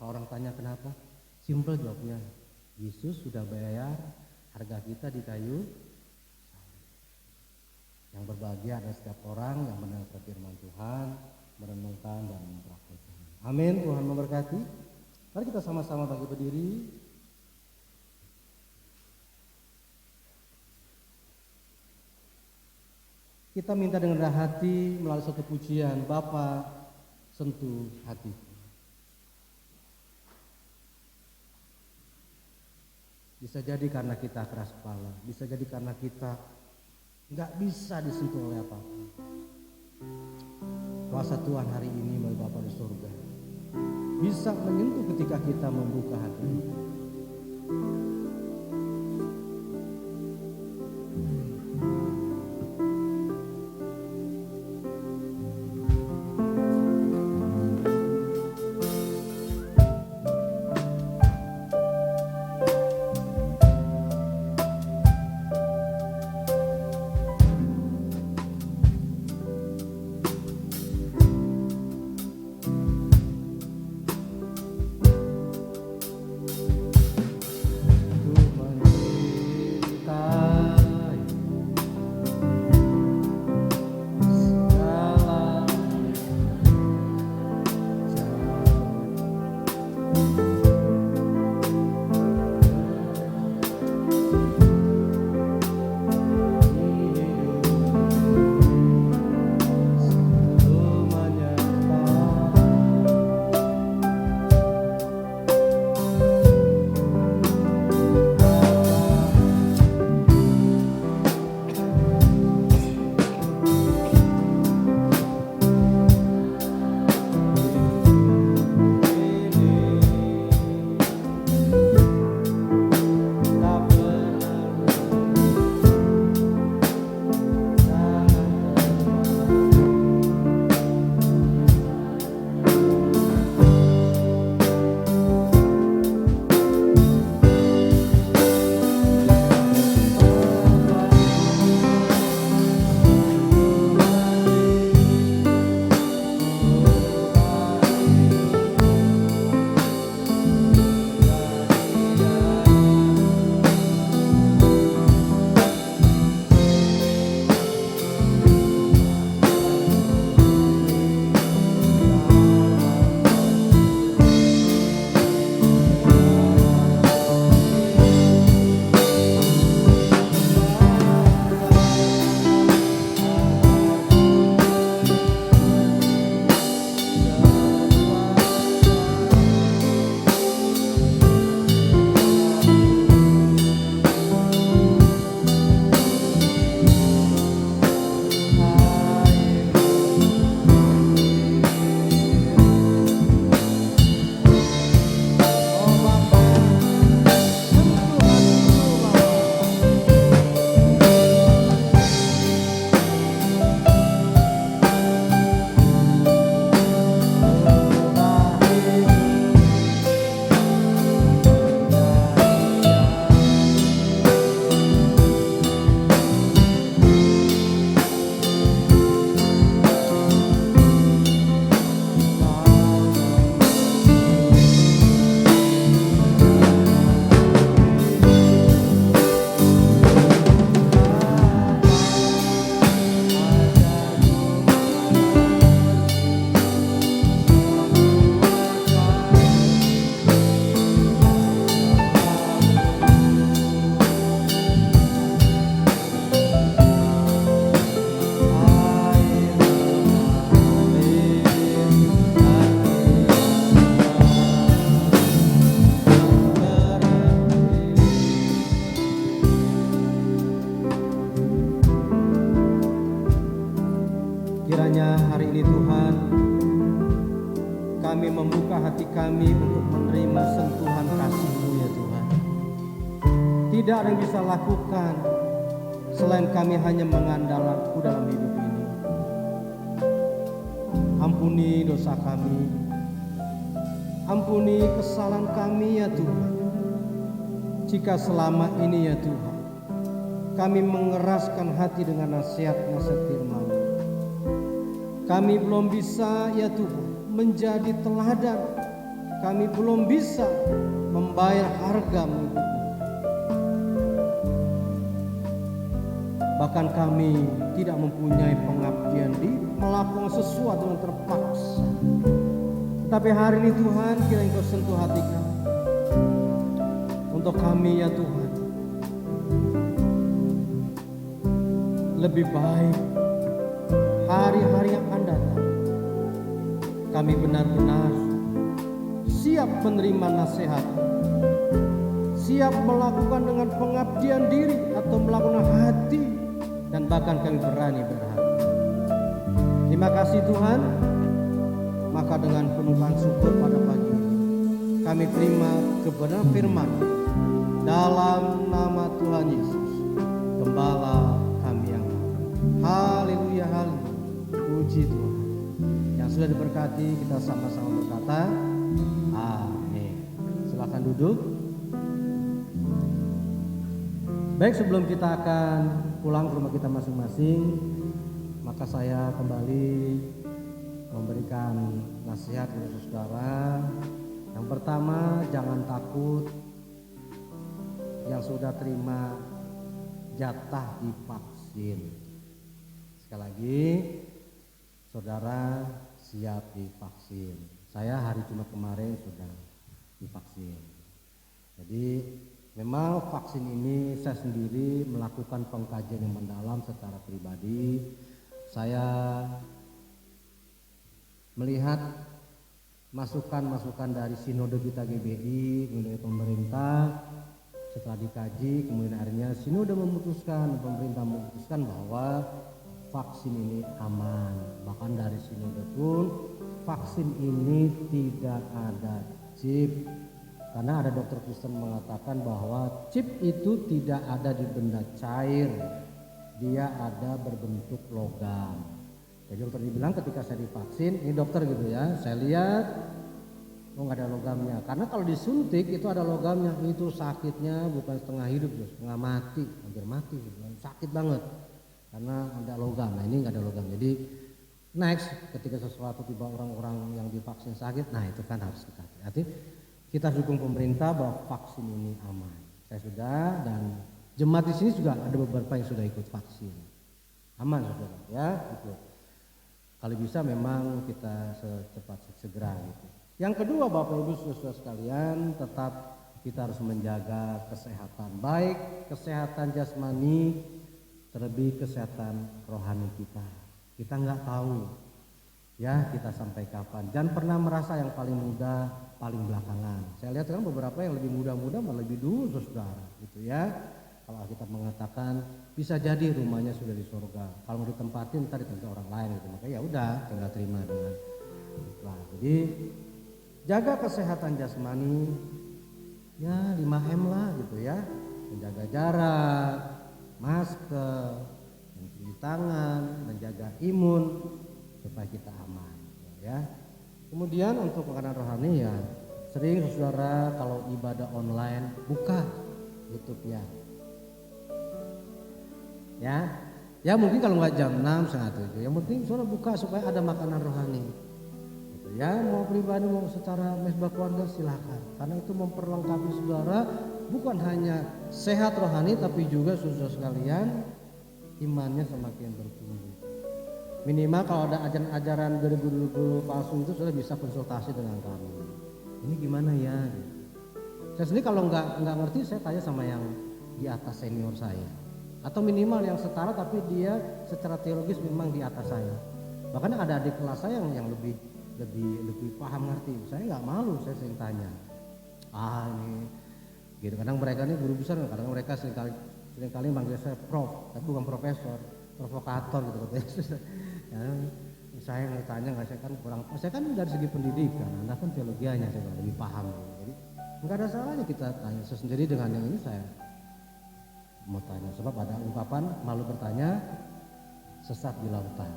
Kalau orang tanya kenapa, simple jawabnya, Yesus sudah bayar harga kita di kayu. Yang berbahagia adalah setiap orang yang mendengar firman Tuhan, merenungkan dan mempraktikkan. Amin. Tuhan memberkati. Mari kita sama-sama bangkit berdiri. Kita minta dengan rendah hati melalui satu pujian, Bapa sentuh hatiku. Bisa jadi karena kita keras kepala, bisa jadi karena kita nggak bisa disentuh oleh apapun. Kuasa Tuhan hari ini melalui Bapa di surga bisa menyentuh ketika kita membuka hati. Kiranya hari ini Tuhan, kami membuka hati kami untuk menerima sentuhan kasih-Mu ya Tuhan. Tidak ada yang bisa lakukan selain kami hanya mengandalkan dalam hidup ini. Ampuni dosa kami, ampuni kesalahan kami ya Tuhan. Jika selama ini ya Tuhan, kami mengeraskan hati dengan nasihat-nasihat firman-Mu. Kami belum bisa ya Tuhan menjadi teladan. Kami belum bisa membayar harga mengikut Bahkan kami tidak mempunyai pengabdian di melakukan sesuatu yang terpaksa. Tapi hari ini Tuhan, kiranya Engkau sentuh hati kami. Untuk kami ya Tuhan, lebih baik hari-hari yang akan datang kami benar-benar siap menerima nasihat, siap melakukan dengan pengabdian diri atau melakukan hati, dan bahkan kami berani berhati. Terima kasih Tuhan. Maka dengan penuhan syukur pada pagi ini kami terima kebenaran firman dalam nama Tuhan Yesus, Gembala kami yang aman. Haleluya, haleluya. Puji Tuhan. Yang sudah diberkati kita sama-sama berkata amin. Silakan duduk. Baik, sebelum kita akan pulang ke rumah kita masing-masing, maka saya kembali memberikan nasihat untuk saudara. Yang pertama, jangan takut yang sudah terima jatah divaksin. Sekali lagi, saudara siap divaksin. Saya hari Jumat kemarin sudah divaksin. Jadi memang vaksin ini saya sendiri melakukan pengkajian yang mendalam secara pribadi. Saya melihat masukan-masukan dari Sinode kita GBI, dari pemerintah. Setelah dikaji, kemudian akhirnya Sinode memutuskan, pemerintah memutuskan bahwa vaksin ini aman. Bahkan dari Sinode pun vaksin ini tidak ada chip. Karena ada dokter Kristen mengatakan bahwa chip itu tidak ada di benda cair, dia ada berbentuk logam. Jadi dokter dibilang ketika saya divaksin, ini dokter gitu ya, saya lihat nggak ada logamnya. Karena kalau disuntik itu ada logamnya, itu sakitnya bukan setengah hidup, setengah mati, hampir mati, sakit banget karena ada logam. Nah ini nggak ada logam. Jadi next ketika sesuatu tiba orang-orang yang divaksin sakit, nah itu kan harus kita hati-hati. Kita dukung pemerintah bahwa vaksin ini aman. Saya sudah, dan jemaat di sini juga ada beberapa yang sudah ikut vaksin. Aman saudara ya, gitu. Kalau bisa memang kita secepat segera gitu. Yang kedua Bapak Ibu saudara sekalian, tetap kita harus menjaga kesehatan, baik kesehatan jasmani terlebih kesehatan rohani kita. Kita nggak tahu ya kita sampai kapan. Jangan pernah merasa yang paling muda paling belakangan. Saya lihat kan beberapa yang lebih muda-muda malah lebih dulu saudara gitu ya. Kalau kita mengatakan bisa jadi rumahnya sudah di surga, kalau mau ditempatin ntar ditempati orang lain gitu, maka ya udah tinggal terima dengan ikhlas. Jadi jaga kesehatan jasmani ya 5M lah gitu ya, menjaga jarak, masker, mencuci tangan, menjaga imun supaya kita aman ya. Kemudian untuk makanan rohani ya sering saudara kalau ibadah online buka YouTube-nya. Ya mungkin kalau nggak jam 6 setengah 7, yang penting saudara buka supaya ada makanan rohani gitu ya. Mau pribadi mau secara mesbah keluarga silakan, karena itu memperlengkapi saudara bukan hanya sehat rohani tapi juga saudara sekalian imannya semakin bertumbuh. Minimal kalau ada ajaran dari guru-guru palsu itu saudara bisa konsultasi dengan kami, ini gimana ya gitu. Saya sendiri kalau nggak ngerti saya tanya sama yang di atas senior saya, atau minimal yang setara tapi dia secara teologis memang di atas saya. Bahkan ada adik kelas saya yang lebih paham ngerti. Saya nggak malu, saya sering tanya. Ini gitu. Kadang mereka ini guru besar, kadang mereka seringkali manggil saya prof, tapi bukan profesor, provokator gitu katanya. Ya, saya nggak tanya, saya kan kurang. Saya kan dari segi pendidikan, Anda kan teologianya saya lebih paham. Jadi nggak ada salahnya kita tanya. Saya sendiri dengan yang ini saya mau tanya, sebab ada ungkapan malu bertanya sesat di lautan.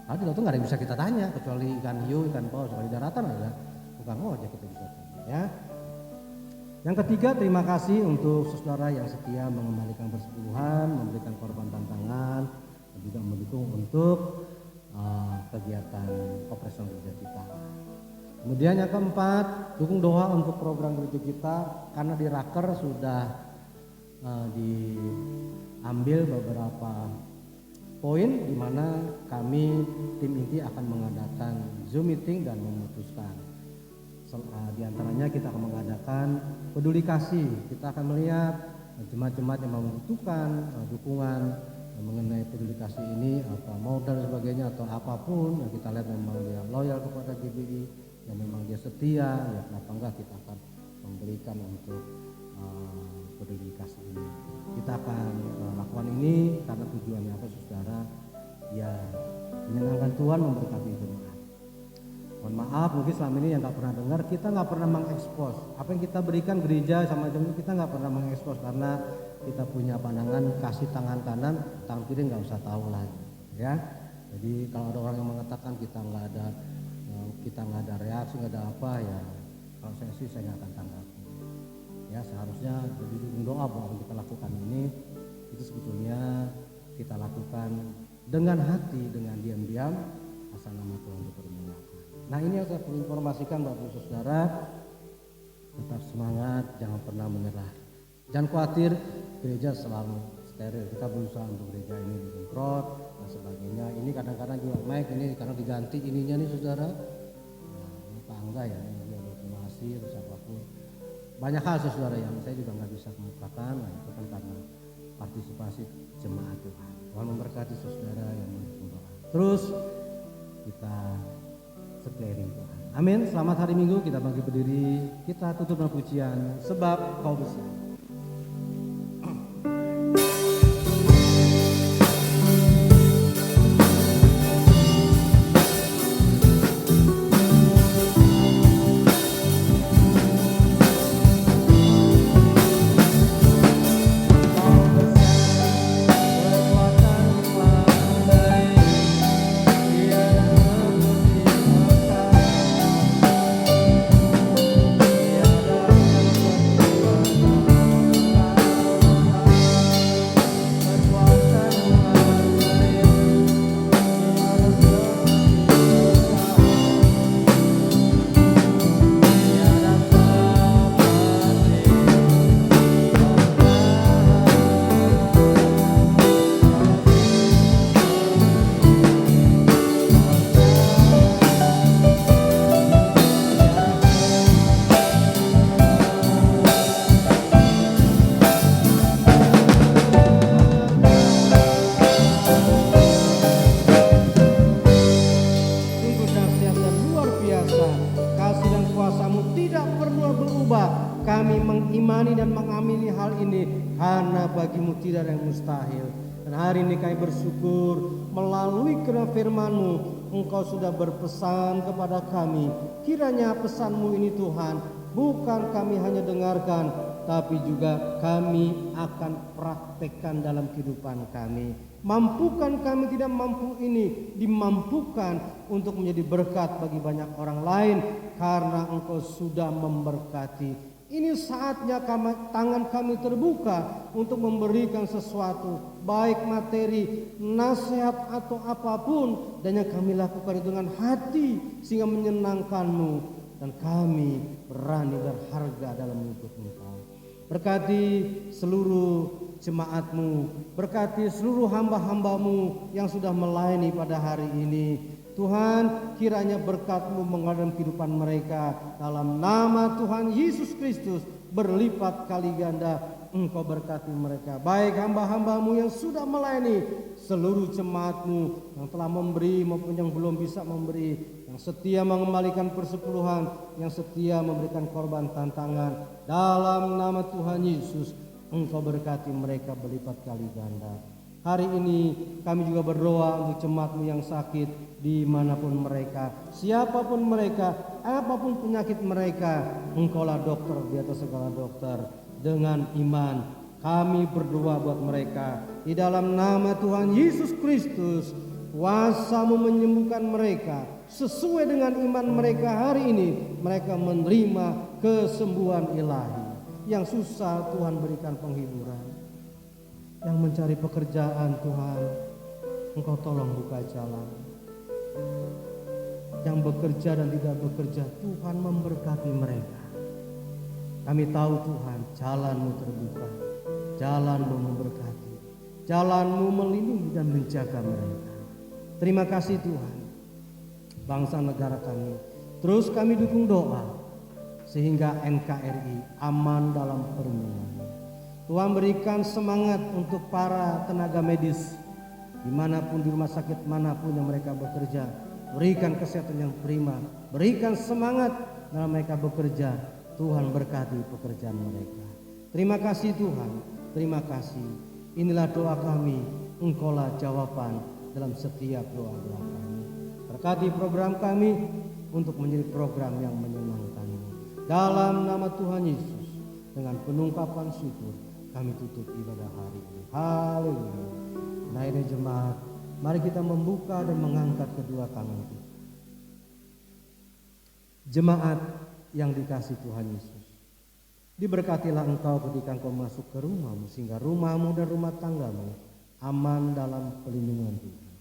Nah, di lautan nggak ada yang bisa kita tanya kecuali ikan hiu, ikan paus. Kalau di daratan ada tukang ojek kita bisa tanya ya. Yang ketiga, terima kasih untuk saudara yang setia mengembalikan persepuluhan, memberikan korban tantangan, dan juga mendukung untuk kegiatan operasional gereja kita. Kemudian yang keempat, dukung doa untuk program gereja kita, karena di Raker sudah ambil beberapa poin di mana kami tim inti akan mengadakan Zoom meeting dan memutuskan. Di antaranya kita akan mengadakan peduli kasih. Kita akan melihat jemaat-jemaat yang membutuhkan dukungan mengenai peduli kasih ini, atau modal dan sebagainya, atau apapun yang kita lihat memang dia loyal kepada GBI, yang memang dia setia, ya kenapa enggak kita akan memberikan untuk peduli kasih ini. Kita akan lakukan ini karena tujuannya apa, saudara? Ya menyenangkan Tuhan, memberkati jemaat. Mohon maaf, mungkin selama ini yang nggak pernah dengar, kita nggak pernah mengekspos apa yang kita berikan gereja sama jemaat, kita nggak pernah mengekspos karena kita punya pandangan kasih tangan kanan, tangan kiri nggak usah tahu lagi, ya. Jadi kalau ada orang yang mengatakan kita nggak ada reaksi, nggak ada apa, ya kalau saya sih saya nggak akan tanggapi. Ya seharusnya jadi doa bahwa kita lakukan ini itu sebetulnya kita lakukan dengan hati, dengan diam-diam, asal nama Tuhan dipermuliakan. Nah ini yang saya perlu informasikan Bapak Ibu Saudara, tetap semangat, jangan pernah menyerah, jangan khawatir, gereja selalu steril. Kita berusaha untuk gereja ini disemprot dan sebagainya. Ini kadang-kadang juga mic ini karena diganti ininya nih saudara, ini tangga ya, ini masih terus apapun. Banyak hal saudara yang saya juga nggak bisa kemukakan, nah, itu kan karena partisipasi jemaat Tuhan. Tuhan memberkati saudara yang berdoa. Terus kita setia Tuhan. Amin. Selamat hari Minggu, kita bangkit berdiri, kita tutup dengan pujian Sebab Kau Besar. Bagimu tidak ada yang mustahil. Dan hari ini kami bersyukur melalui kerana firman-Mu Engkau sudah berpesan kepada kami. Kiranya pesan-Mu ini Tuhan bukan kami hanya dengarkan, tapi juga kami akan praktekkan dalam kehidupan kami. Mampukan kami tidak mampu ini dimampukan untuk menjadi berkat bagi banyak orang lain karena Engkau sudah memberkati. Ini saatnya tangan kami terbuka untuk memberikan sesuatu, baik materi, nasihat atau apapun, dan yang kami lakukan itu dengan hati sehingga menyenangkan-Mu, dan kami berani berharga dalam mengikut Engkau. Berkati seluruh jemaat-Mu, berkati seluruh hamba-hamba-Mu yang sudah melayani pada hari ini. Tuhan, kiranya berkat-Mu mengalir kehidupan mereka. Dalam nama Tuhan Yesus Kristus berlipat kali ganda Engkau berkati mereka. Baik hamba-hamba-Mu yang sudah melayani, seluruh jemaat-Mu yang telah memberi maupun yang belum bisa memberi, yang setia mengembalikan persepuluhan, yang setia memberikan korban tantangan. Dalam nama Tuhan Yesus Engkau berkati mereka berlipat kali ganda. Hari ini kami juga berdoa untuk jemaat-Mu yang sakit dimanapun mereka, siapapun mereka, apapun penyakit mereka, Engkaulah dokter di atas segala dokter. Dengan iman kami berdoa buat mereka di dalam nama Tuhan Yesus Kristus. Kuasa-Mu menyembuhkan mereka sesuai dengan iman mereka. Hari ini mereka menerima kesembuhan ilahi. Yang susah Tuhan berikan penghiburan, yang mencari pekerjaan Tuhan Engkau tolong buka jalan, yang bekerja dan tidak bekerja Tuhan memberkati mereka. Kami tahu Tuhan jalan-Mu terbuka, jalan-Mu memberkati. jalan-Mu melindungi dan menjaga mereka. Terima kasih Tuhan. Bangsa negara kami, terus kami dukung doa sehingga NKRI aman dalam perlindungan. Tuhan berikan semangat untuk para tenaga medis dimanapun, di rumah sakit manapun yang mereka bekerja. Berikan kesehatan yang prima, berikan semangat dalam mereka bekerja. Tuhan berkati pekerjaan mereka. Terima kasih Tuhan, terima kasih. Inilah doa kami, Engkaulah jawaban dalam setiap doa-doa kami. Berkati program kami untuk menjadi program yang menyenangkan-Mu. Dalam nama Tuhan Yesus, dengan penungkapan syukur kami tutup ibadah hari ini. Haleluya. Nah ini jemaat, mari kita membuka dan mengangkat kedua tangan kita. Jemaat yang dikasih Tuhan Yesus, diberkatilah engkau ketika engkau masuk ke rumahmu, sehingga rumahmu dan rumah tanggamu aman dalam perlindungan Tuhan.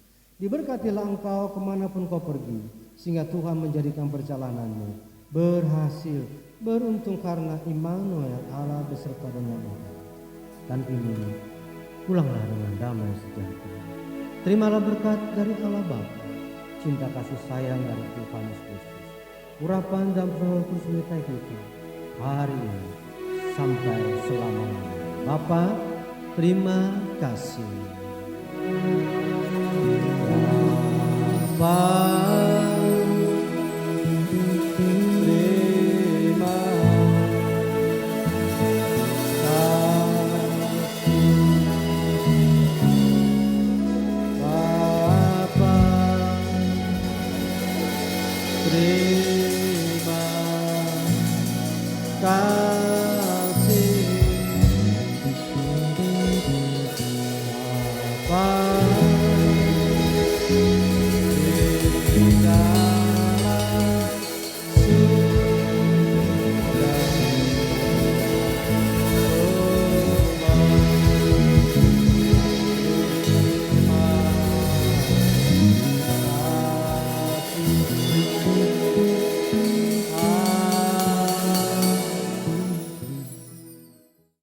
Diberkatilah engkau kemanapun kau pergi, sehingga Tuhan menjadikan perjalananmu berhasil, beruntung karena Immanuel, Allah beserta dengan engkau. Dan kini pulanglah dengan damai sejahtera. Terimalah berkat dari Allah Bapa, cinta kasih sayang dari Tuhan Yesus Kristus, urapan dan Roh Kudus menyertai kita hari ini sampai selama-lamanya. Bapa, terima kasih.